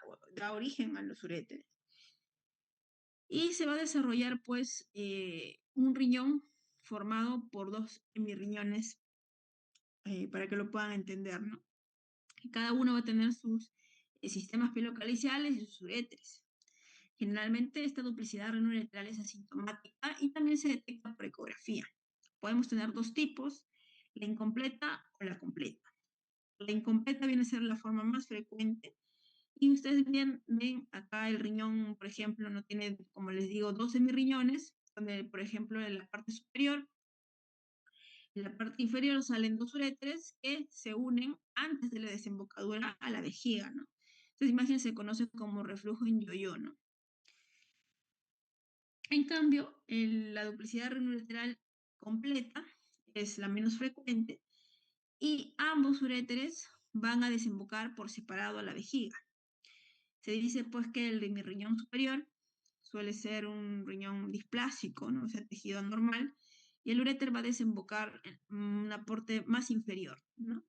origen a los uréteres. Y se va a desarrollar, pues, un riñón formado por dos hemirriñones, para que lo puedan entender, ¿no? Cada uno va a tener sus sistemas pilocaliciales y sus uréteres. Generalmente esta duplicidad renoureteral es asintomática y también se detecta por ecografía. Podemos tener dos tipos, la incompleta o la completa. La incompleta viene a ser la forma más frecuente y ustedes ven acá el riñón, por ejemplo, no tiene, como les digo, 12 hemirriñones, donde, por ejemplo, en la parte superior, en la parte inferior salen dos uréteres que se unen antes de la desembocadura a la vejiga, ¿no? Entonces, imagínense, se conoce como reflujo en yo-yo, ¿no? En cambio, la duplicidad renoureteral completa es la menos frecuente y ambos uréteres van a desembocar por separado a la vejiga. Se dice pues que el de mi riñón superior suele ser un riñón displásico, ¿no? O sea, tejido anormal, y el uréter va a desembocar en un aporte más inferior, ¿no?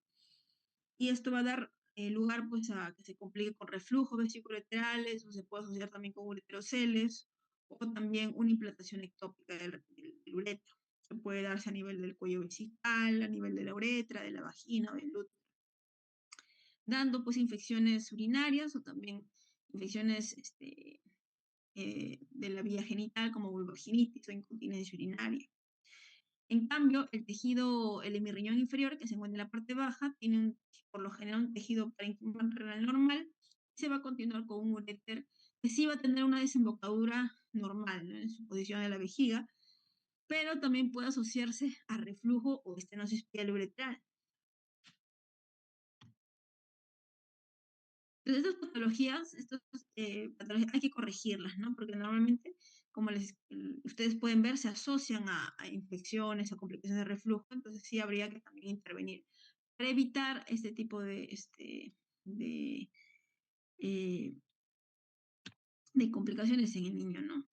Y esto va a dar lugar pues a que se complique con reflujos vesículo-ureterales, o se puede asociar también con ureteroceles, o también una implantación ectópica del uretro, que puede darse a nivel del cuello vesical, a nivel de la uretra, de la vagina o del útero, dando pues infecciones urinarias o también infecciones de la vía genital como vulvoginitis o incontinencia urinaria. En cambio, el hemirriñón inferior, que se encuentra en la parte baja, tiene por lo general un tejido parénquima renal normal y se va a continuar con un uréter que sí va a tener una desembocadura normal, ¿no? En su posición de la vejiga, pero también puede asociarse a reflujo o estenosis pielouretral. Entonces, estas patologías hay que corregirlas, ¿no? Porque normalmente, como ustedes pueden ver, se asocian a infecciones, a complicaciones de reflujo, entonces sí habría que también intervenir para evitar este tipo de, eh, de complicaciones en el niño, ¿no?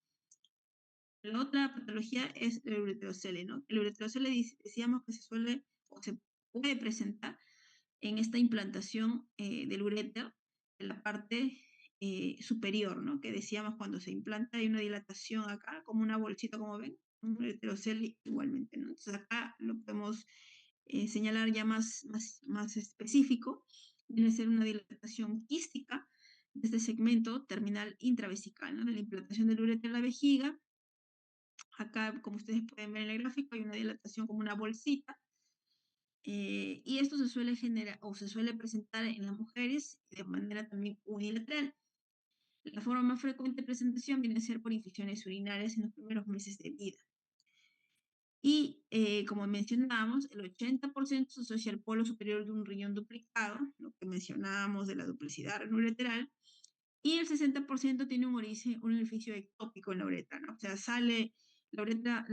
La otra patología es el ureterocele, ¿no? El ureterocele decíamos que se suele o se puede presentar en esta implantación del uréter, en la parte superior, ¿no? Que decíamos cuando se implanta hay una dilatación acá, como una bolsita, como ven, un ureterocele igualmente, ¿no? Entonces acá lo podemos señalar ya más específico, viene a ser una dilatación quística de este segmento terminal intravesical, ¿no? De la implantación del ureter en la vejiga. Acá, como ustedes pueden ver en el gráfico, hay una dilatación como una bolsita, y esto se suele generar o se suele presentar en las mujeres de manera también unilateral. La forma más frecuente de presentación viene a ser por infecciones urinarias en los primeros meses de vida. Y como mencionábamos, el 80% se asocia al polo superior de un riñón duplicado, lo que mencionábamos de la duplicidad ureteral, y el 60% tiene un origen, un orificio ectópico en la uretra, ¿no? O sea, sale la uretra,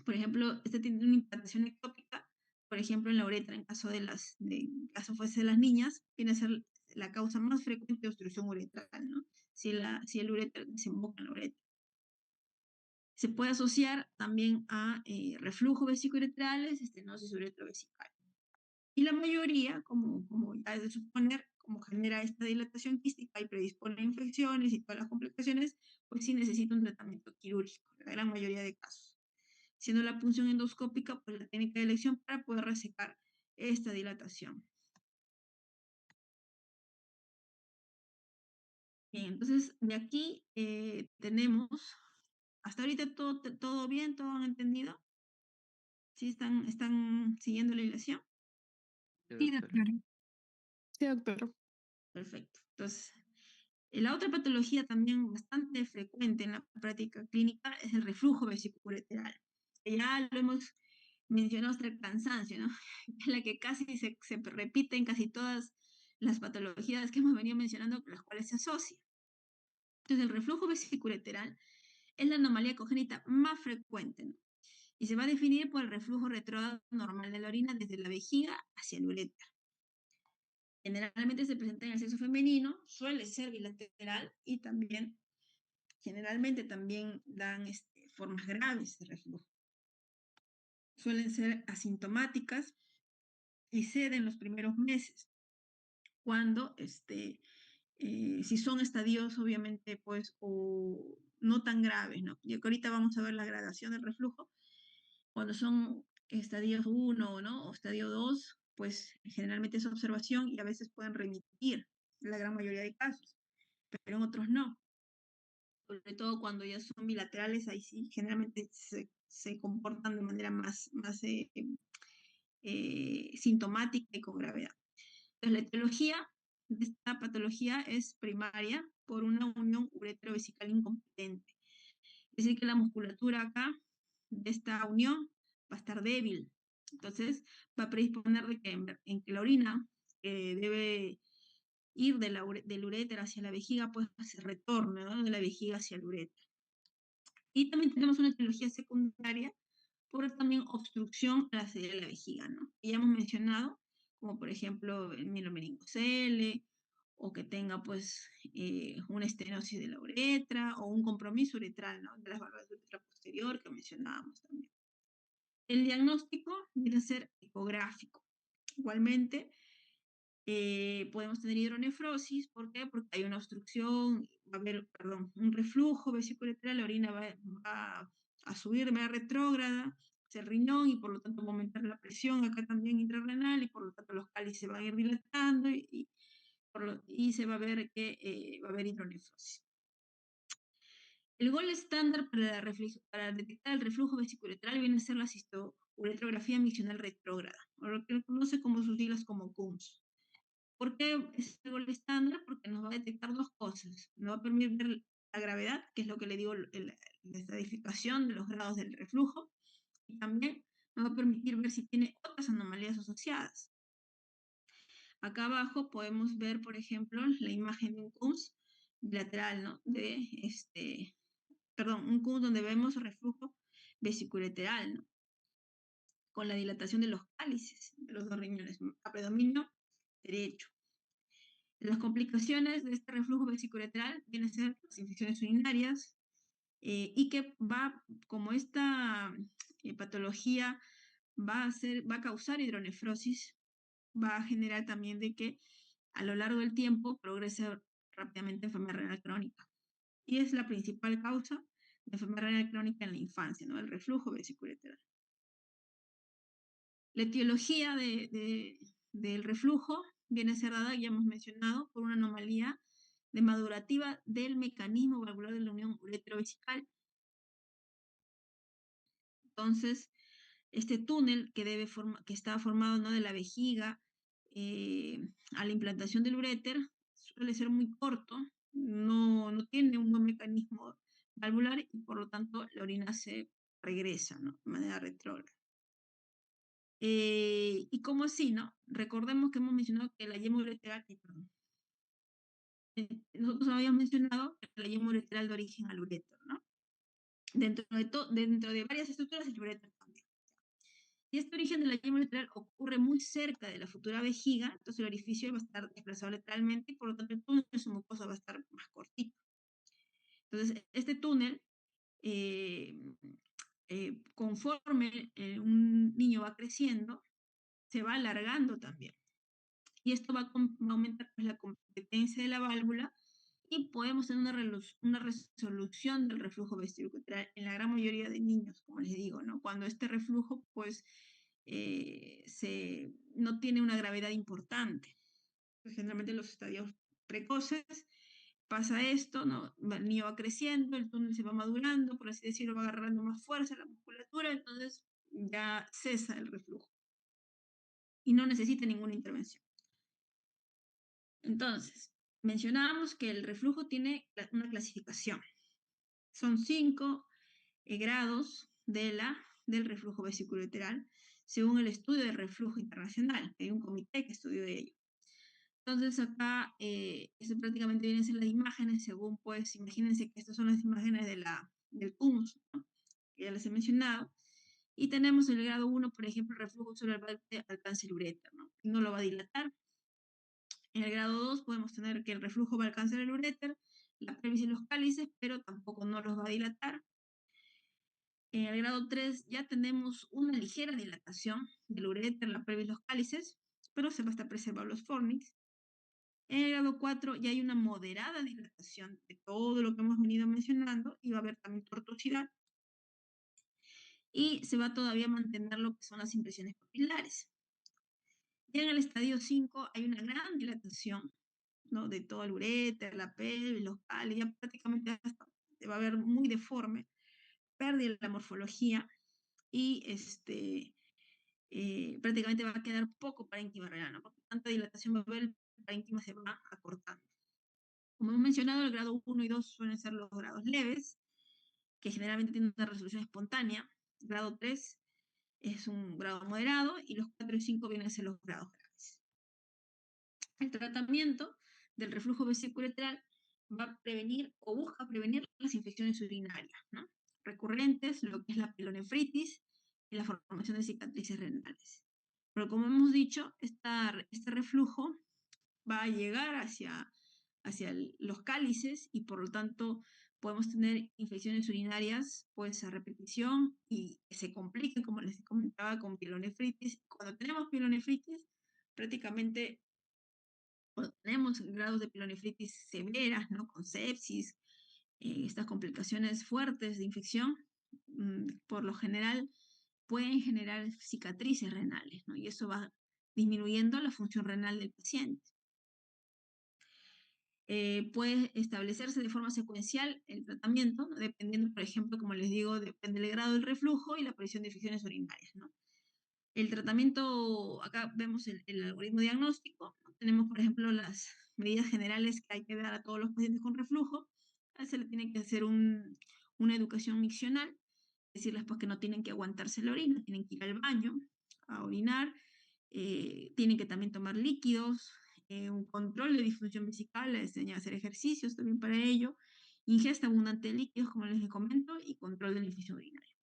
por ejemplo, este tiene una implantación ectópica, por ejemplo, en la uretra, en caso en caso fuese de las niñas, viene a ser la causa más frecuente de obstrucción uretral, ¿no? Si el uretra desemboca en la uretra. Se puede asociar también a reflujo vesicouretrales, estenosis uretrovesical. Y la mayoría, como ya es de suponer, como genera esta dilatación quística y predispone a infecciones y todas las complicaciones, pues sí necesita un tratamiento quirúrgico, en la gran mayoría de casos. Siendo la punción endoscópica, pues la técnica de elección para poder resecar esta dilatación. Bien, entonces de aquí tenemos, hasta ahorita todo bien, todo han entendido. ¿Sí están siguiendo la ilación? Sí, Sí, doctora. doctora. Sí, doctora. Perfecto. Entonces, la otra patología también bastante frecuente en la práctica clínica es el reflujo vesicoureteral, que ya lo hemos mencionado hasta el cansancio, ¿no? Es la que casi se repite en casi todas las patologías que hemos venido mencionando con las cuales se asocia. Entonces, el reflujo vesicoureteral es la anomalía congénita más frecuente, ¿no? Y se va a definir por el reflujo retrógrado normal de la orina desde la vejiga hacia el uretra. Generalmente se presenta en el sexo femenino, suele ser bilateral y también, generalmente también dan formas graves de reflujo. Suelen ser asintomáticas y ceden los primeros meses, cuando, si son estadios, obviamente, pues, o no tan graves, ¿no? Y ahorita vamos a ver la gradación del reflujo. Cuando son estadios 1, ¿no? O estadio 2, pues generalmente es observación y a veces pueden remitir, en la gran mayoría de casos, pero en otros no. Sobre todo cuando ya son bilaterales, ahí sí, generalmente se comportan de manera más sintomática y con gravedad. Entonces, la etiología de esta patología es primaria por una unión uretrovesical incompetente. Es decir, que la musculatura acá de esta unión va a estar débil. Entonces, va a predisponer de que en que la orina debe ir del uréter hacia la vejiga, pues se retorne, ¿no? De la vejiga hacia el uréter. Y también tenemos una etiología secundaria por también obstrucción a la salida de la vejiga, ¿no? Que ya hemos mencionado, como por ejemplo el mielomeningocele, o que tenga pues una estenosis de la uretra, o un compromiso uretral, ¿no? De las válvulas de uretra posterior que mencionábamos también. El diagnóstico viene a ser ecográfico. Igualmente, podemos tener hidronefrosis, ¿por qué? Porque hay una obstrucción, va a haber, perdón, un reflujo vesicoureteral, la orina va a subir de manera retrógrada hacia el riñón y por lo tanto va a aumentar la presión acá también intrarrenal y por lo tanto los cálices se van a ir dilatando y se va a ver que va a haber hidronefrosis. El gol estándar para detectar el reflujo vesicoureteral viene a ser la cistouretrografía miccional retrógrada, o lo que se conoce como sus siglas como CUMS. ¿Por qué es el gol estándar? Porque nos va a detectar dos cosas. Nos va a permitir ver la gravedad, que es lo que le digo, la estadificación de los grados del reflujo, y también nos va a permitir ver si tiene otras anomalías asociadas. Acá abajo podemos ver, por ejemplo, la imagen de un CUMS bilateral, ¿no? Un CUMS donde vemos reflujo vesicoureteral, ¿no? Con la dilatación de los cálices de los dos riñones, a predominio derecho. Las complicaciones de este reflujo vesicoureteral vienen a ser las infecciones urinarias y que como esta patología va a causar hidronefrosis, va a generar también de que a lo largo del tiempo progrese rápidamente enfermedad renal crónica. Y es la principal causa de enfermedad renal crónica en la infancia, ¿no? El reflujo vesicoureteral. La etiología del reflujo viene a ser dada, ya hemos mencionado, por una anomalía de madurativa del mecanismo valvular de la unión uretrovesical. Entonces, este túnel que está formado, ¿no?, de la vejiga a la implantación del uréter suele ser muy corto, no tiene un buen mecanismo valvular y por lo tanto la orina se regresa, ¿no?, de manera retrógrada. ¿Y cómo así, no? Recordemos que hemos mencionado que la yema ureteral, perdón, nosotros habíamos mencionado que la yema ureteral de origen al uréter, ¿no? Dentro de varias estructuras el uréter también. Y este origen de la yema ureteral ocurre muy cerca de la futura vejiga, entonces el orificio va a estar desplazado lateralmente y por lo tanto el túnel de su mucosa va a estar más cortito. Entonces, este túnel, eh, conforme un niño va creciendo, se va alargando también. Y esto va a aumentar, pues, la competencia de la válvula y podemos tener una resolución del reflujo vesicular en la gran mayoría de niños, como les digo, ¿no? Cuando este reflujo, pues, no tiene una gravedad importante. Pues, generalmente en los estadios precoces pasa esto, ¿no? El niño va creciendo, el túnel se va madurando, por así decirlo, va agarrando más fuerza la musculatura, entonces ya cesa el reflujo y no necesita ninguna intervención. Entonces, mencionábamos que el reflujo tiene una clasificación. Son 5 grados del reflujo vesiculolateral, según el estudio de reflujo internacional. Hay un comité que estudió ello. Entonces acá, esto prácticamente vienen a ser las imágenes, según, pues, imagínense que estas son las imágenes del CUMS, ¿no?, que ya les he mencionado. Y tenemos el grado 1, por ejemplo, el reflujo solo alcanza el uréter, ¿no? Y no lo va a dilatar. En el grado 2 podemos tener que el reflujo va a alcanzar el uréter, la pelvis y los cálices, pero tampoco no los va a dilatar. En el grado 3 ya tenemos una ligera dilatación del uréter, la pelvis y los cálices, pero se va a estar preservando los fornix. En el grado 4 ya hay una moderada dilatación de todo lo que hemos venido mencionando y va a haber también tortuosidad. Y se va todavía a mantener lo que son las impresiones papilares. Ya en el estadio 5 hay una gran dilatación, ¿no?, de todo el uréter, la pelvis, los cálices, ya prácticamente hasta se va a ver muy deforme, pérdida de la morfología y prácticamente va a quedar poco parénquima renal, ¿no? Porque tanta dilatación va a haber, el parénquima se va acortando. Como hemos mencionado, el grado 1 y 2 suelen ser los grados leves, que generalmente tienen una resolución espontánea. El grado 3 es un grado moderado y los 4 y 5 vienen a ser los grados graves. El tratamiento del reflujo vesiculolateral va a prevenir o busca prevenir las infecciones urinarias, ¿no?, recurrentes, lo que es la pielonefritis y la formación de cicatrices renales. Pero como hemos dicho, este reflujo va a llegar hacia los cálices y por lo tanto podemos tener infecciones urinarias, pues, a repetición y que se compliquen, como les comentaba, con pielonefritis. Cuando tenemos pielonefritis, prácticamente cuando tenemos grados de pielonefritis severas, ¿no?, con sepsis, estas complicaciones fuertes de infección, por lo general pueden generar cicatrices renales, ¿no? Y eso va disminuyendo la función renal del paciente. Puede establecerse de forma secuencial el tratamiento, ¿no?, dependiendo, por ejemplo, como les digo, depende del grado del reflujo y la aparición de infecciones urinarias, ¿no? El tratamiento, acá vemos el algoritmo diagnóstico, ¿no? Tenemos, por ejemplo, las medidas generales que hay que dar a todos los pacientes con reflujo. A se le tiene que hacer una educación miccional, decirles, pues, que no tienen que aguantarse la orina, tienen que ir al baño a orinar, tienen que también tomar líquidos, un control de disfunción vesical, les enseña a hacer ejercicios también para ello, ingesta abundante de líquidos, como les comento, y control del orificio urinario.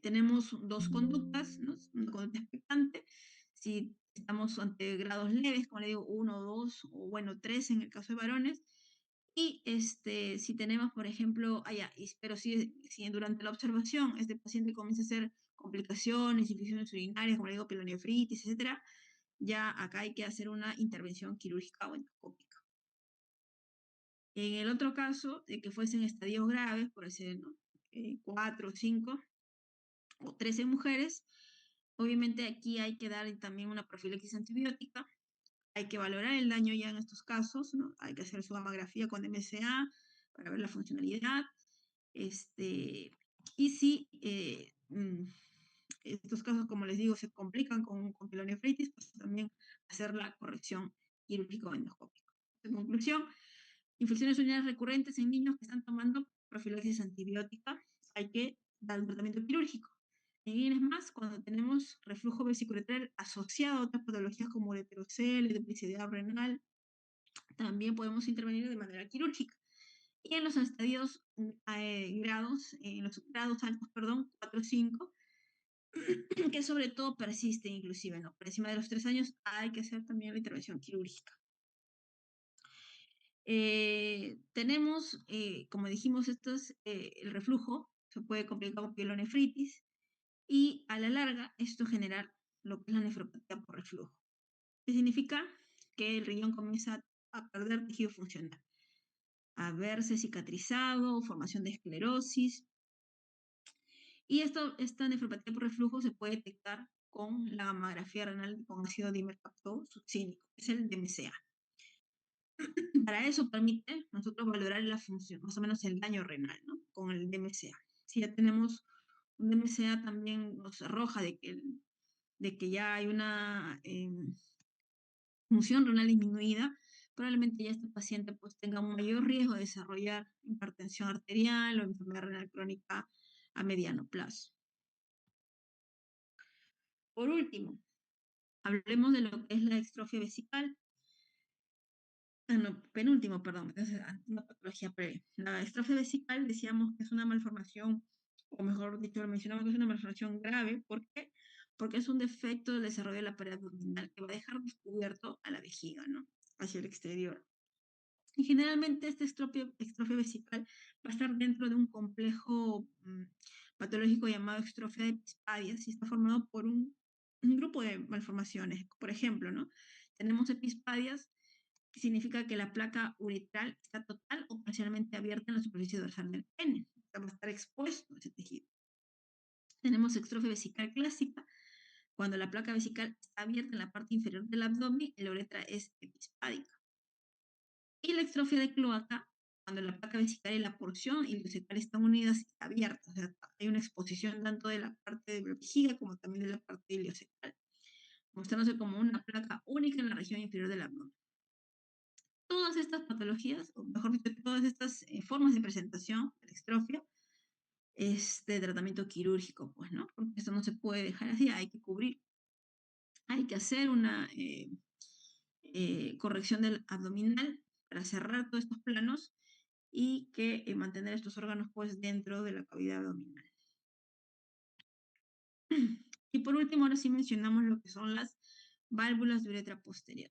Tenemos dos conductas, ¿no? Una conducta expectante, si estamos ante grados leves, como le digo, 1, 2 o bueno, 3 en el caso de varones, y si tenemos, por ejemplo, pero si durante la observación este paciente comienza a hacer complicaciones, infecciones urinarias, como le digo, pielonefritis, etcétera, ya acá hay que hacer una intervención quirúrgica o endoscópica. En el otro caso, de que fuesen estadios graves, por decir, ¿no?, 4 o 5 o 13 mujeres, obviamente aquí hay que dar también una profilaxis antibiótica hay que valorar el daño ya en estos casos, ¿no? Hay que hacer su mamografía con MCA para ver la funcionalidad. Y si estos casos, como les digo, se complican con pielonefritis, pues también hacer la corrección quirúrgica o endoscópica. En conclusión, infecciones urinarias recurrentes en niños que están tomando profilaxis antibiótica, hay que dar un tratamiento quirúrgico. Y es más, cuando tenemos reflujo vesicoureteral asociado a otras patologías como ureterocele, duplicidad renal, también podemos intervenir de manera quirúrgica. Y en los estadios grados, en los grados altos, perdón, 4 o 5, que sobre todo persiste inclusive, ¿no? Por encima de los 3 años hay que hacer también la intervención quirúrgica. Tenemos, como dijimos, el reflujo se puede complicar con pielonefritis y a la larga esto genera lo que es la nefropatía por reflujo. ¿Qué significa? Que el riñón comienza a perder tejido funcional, a verse cicatrizado, formación de esclerosis. Y esta nefropatía por reflujo se puede detectar con la mamografía renal con ácido dimercaptol succínico, que es el DMCA. Para eso permite nosotros valorar la función, más o menos el daño renal, ¿no? Con el DMCA. Si ya tenemos un DMCA también nos arroja de que ya hay una función renal disminuida, probablemente ya este paciente pues tenga un mayor riesgo de desarrollar hipertensión arterial o enfermedad renal crónica a mediano plazo. Por último, hablemos de lo que es la distrofia vesical. No, penúltimo, perdón, es una patología previa. La distrofia vesical decíamos que es una malformación, o mejor dicho, lo mencionamos que es una malformación grave. ¿Por qué? Porque es un defecto del desarrollo de la pared abdominal que va a dejar descubierto a la vejiga, ¿no? Hacia el exterior. Y generalmente esta extrofia vesical va a estar dentro de un complejo patológico llamado extrofia de epispadias y está formado por un grupo de malformaciones. Por ejemplo, ¿no? Tenemos epispadias, que significa que la placa uretral está total o parcialmente abierta en la superficie dorsal del pene. Va a estar expuesto ese tejido. Tenemos extrofia vesical clásica. Cuando la placa vesical está abierta en la parte inferior del abdomen, la uretra es epispádica. Y la extrofia de cloaca, cuando la placa vesical y la porción ileocecal están unidas y abiertas, o sea, hay una exposición tanto de la parte de la vejiga como también de la parte ileocecal, mostrándose como una placa única en la región inferior del abdomen. Todas estas patologías, o mejor dicho, todas estas formas de presentación de la extrofia, es de tratamiento quirúrgico, pues, ¿no? Porque esto no se puede dejar así, hay que cubrir. Hay que hacer una corrección del abdominal para cerrar todos estos planos y que mantener estos órganos pues dentro de la cavidad abdominal. Y por último, ahora sí mencionamos lo que son las válvulas de uretra posterior.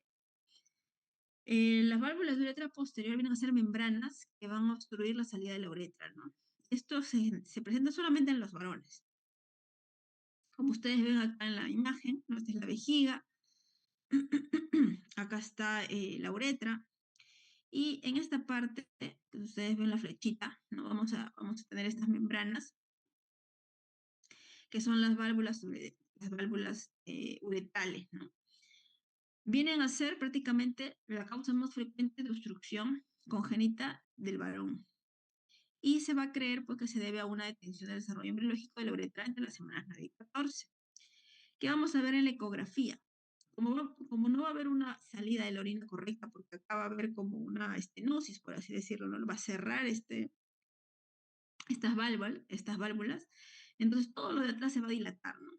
Las válvulas de uretra posterior vienen a ser membranas que van a obstruir la salida de la uretra, ¿no? Esto se presenta solamente en los varones. Como ustedes ven acá en la imagen, ¿no? Esta es la vejiga, acá está la uretra, y en esta parte, que ustedes ven la flechita, ¿no? Vamos a tener estas membranas, que son las válvulas uretrales, ¿no? Vienen a ser prácticamente la causa más frecuente de obstrucción congénita del varón. Y se va a creer porque se debe a una detención del desarrollo embriológico de la uretra entre las semanas 9 y 14. ¿Qué vamos a ver en la ecografía? Como no va a haber una salida de la orina correcta, porque acá va a haber como una estenosis, por así decirlo, ¿no? Va a cerrar estas válvulas, entonces todo lo de atrás se va a dilatar, ¿no? De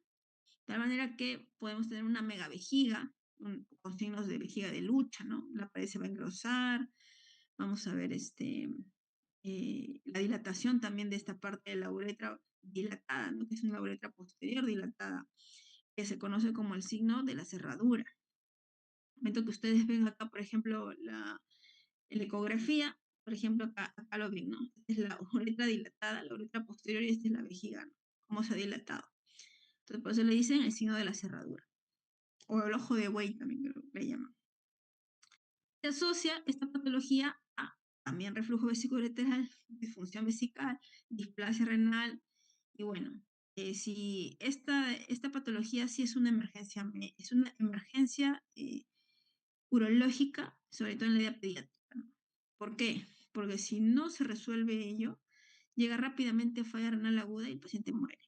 tal manera que podemos tener una megavejiga, con signos de vejiga de lucha, ¿no? La pared se va a engrosar, vamos a ver la dilatación también de esta parte de la uretra dilatada, ¿no? Que es una uretra posterior dilatada, que se conoce como el signo de la cerradura. El momento que ustedes ven acá, por ejemplo, la ecografía, por ejemplo, acá lo ven, ¿no? Esta es la uretra dilatada, la uretra posterior, y esta es la vejiga, ¿no? Cómo se ha dilatado. Entonces, por eso le dicen el signo de la cerradura. O el ojo de buey también creo que le llaman. Se asocia esta patología a también reflujo vesicoureteral, disfunción vesical, displasia renal, y bueno, si esta patología sí es una emergencia urológica, sobre todo en la edad pediátrica, ¿no? ¿Por qué? Porque si no se resuelve ello, llega rápidamente a falla renal aguda y el paciente muere.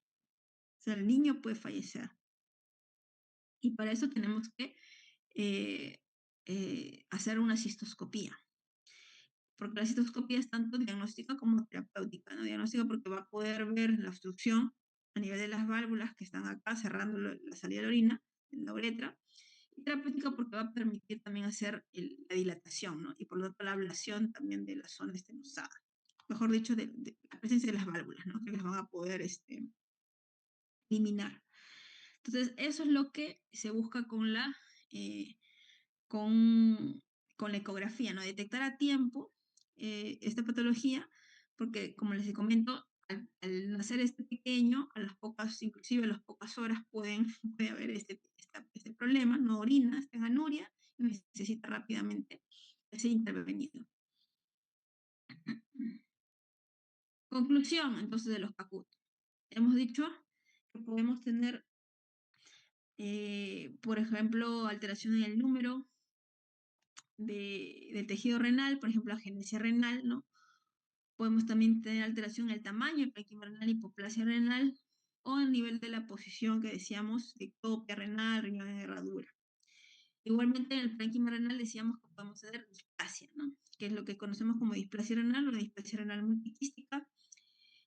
O sea, el niño puede fallecer. Y para eso tenemos que eh, hacer una cistoscopía, porque la cistoscopía es tanto diagnóstica como terapéutica, ¿no? Diagnóstica porque va a poder ver la obstrucción a nivel de las válvulas que están acá cerrando la salida de la orina, la uretra, y terapéutica porque va a permitir también hacer la dilatación, ¿no? Y por lo tanto la ablación también de la zona estenosada, mejor dicho, de la presencia de las válvulas, ¿no? Que las van a poder eliminar. Entonces, eso es lo que se busca eh, con, con la ecografía, ¿no? Detectar a tiempo esta patología, porque como les comento, al nacer este pequeño, a las pocas, inclusive a las pocas horas puede haber este problema, no orina, está en anuria, y necesita rápidamente ser intervenido. Conclusión, entonces, de los CACUT. Hemos dicho que podemos tener, por ejemplo, alteración en el número del tejido renal, por ejemplo, agenesia renal, ¿no? Podemos también tener alteración en el tamaño, el parénquima renal, hipoplasia renal, o el nivel de la posición que decíamos, ectopia renal, riñón en herradura. Igualmente en el parénquima renal decíamos que podemos tener displasia, ¿no? Que es lo que conocemos como displasia renal o displasia renal multiquística.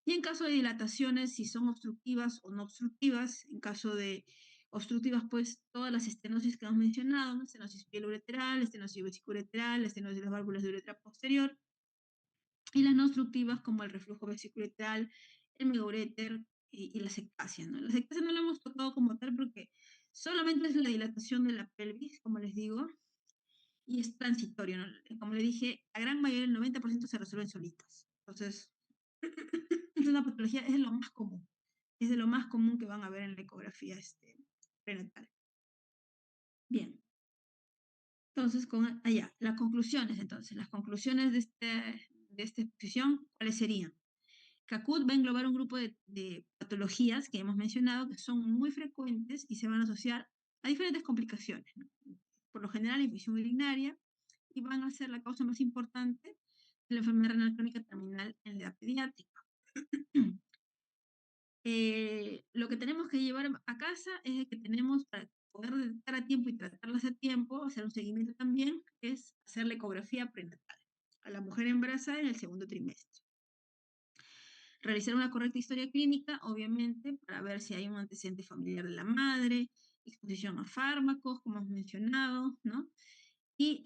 Y en caso de dilataciones, si son obstructivas o no obstructivas, en caso de obstructivas, pues todas las estenosis que hemos mencionado, ¿no? Estenosis pieloureteral, estenosis vesicoureteral, estenosis de las válvulas de uretra posterior, y las no obstructivas como el reflujo vesicular, el megaureter y la sectasia, ¿no? La sectasia no la hemos tocado como tal porque solamente es la dilatación de la pelvis, como les digo, y es transitorio, ¿no? Como le dije, la gran mayoría, el 90% se resuelven solitas. Entonces, es una patología, es de lo más común que van a ver en la ecografía prenatal. Bien. Entonces, las conclusiones, entonces, las conclusiones de esta exposición, ¿cuáles serían? CACUT va a englobar un grupo de patologías que hemos mencionado que son muy frecuentes y se van a asociar a diferentes complicaciones, ¿no? Por lo general, infección urinaria, y van a ser la causa más importante de la enfermedad renal crónica terminal en la edad pediátrica. Lo que tenemos que llevar a casa es que tenemos, para poder detectar a tiempo y tratarlas a tiempo, hacer un seguimiento también, es hacer la ecografía prenatal a la mujer embarazada en el segundo trimestre. Realizar una correcta historia clínica, obviamente, para ver si hay un antecedente familiar de la madre, exposición a fármacos, como hemos mencionado, ¿no? Y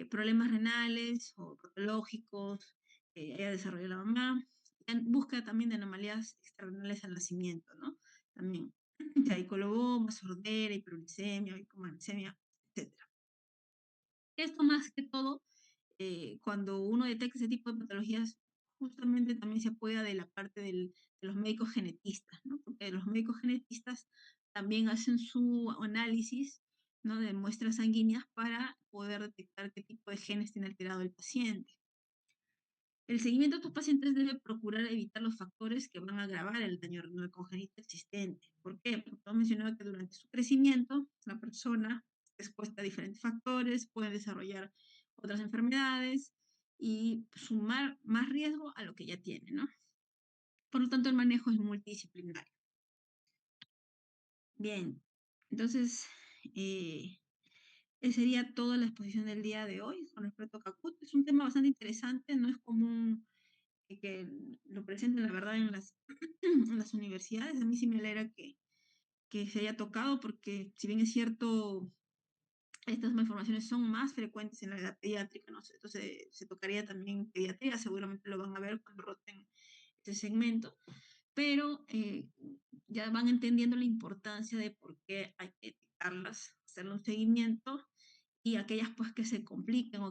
problemas renales o patológicos que haya desarrollado la mamá, en búsqueda también de anomalías extrarenales al nacimiento, ¿no? También traicoloboma, sordera, hiperuricemia, hipomagnesemia, etc. Esto más que todo, cuando uno detecta ese tipo de patologías, justamente también se apoya de la parte de los médicos genetistas, ¿no? Porque los médicos genetistas también hacen su análisis, ¿no? De muestras sanguíneas para poder detectar qué tipo de genes tiene alterado el paciente. El seguimiento de estos pacientes debe procurar evitar los factores que van a agravar el daño renal congénito existente. ¿Por qué? Porque hemos mencionado que durante su crecimiento la persona está expuesta a diferentes factores, puede desarrollar otras enfermedades y sumar más riesgo a lo que ya tiene, ¿no? Por lo tanto, el manejo es multidisciplinario. Bien, entonces, esa sería toda la exposición del día de hoy con respecto a CACUT. Es un tema bastante interesante, no es común que lo presenten, la verdad, en las universidades. A mí sí me alegra que se haya tocado, porque si bien es cierto, estas malformaciones son más frecuentes en la edad pediátrica, ¿no? Entonces se tocaría también pediatría, seguramente lo van a ver cuando roten ese segmento, pero ya van entendiendo la importancia de por qué hay que detectarlas, hacerle un seguimiento, y aquellas pues que se compliquen o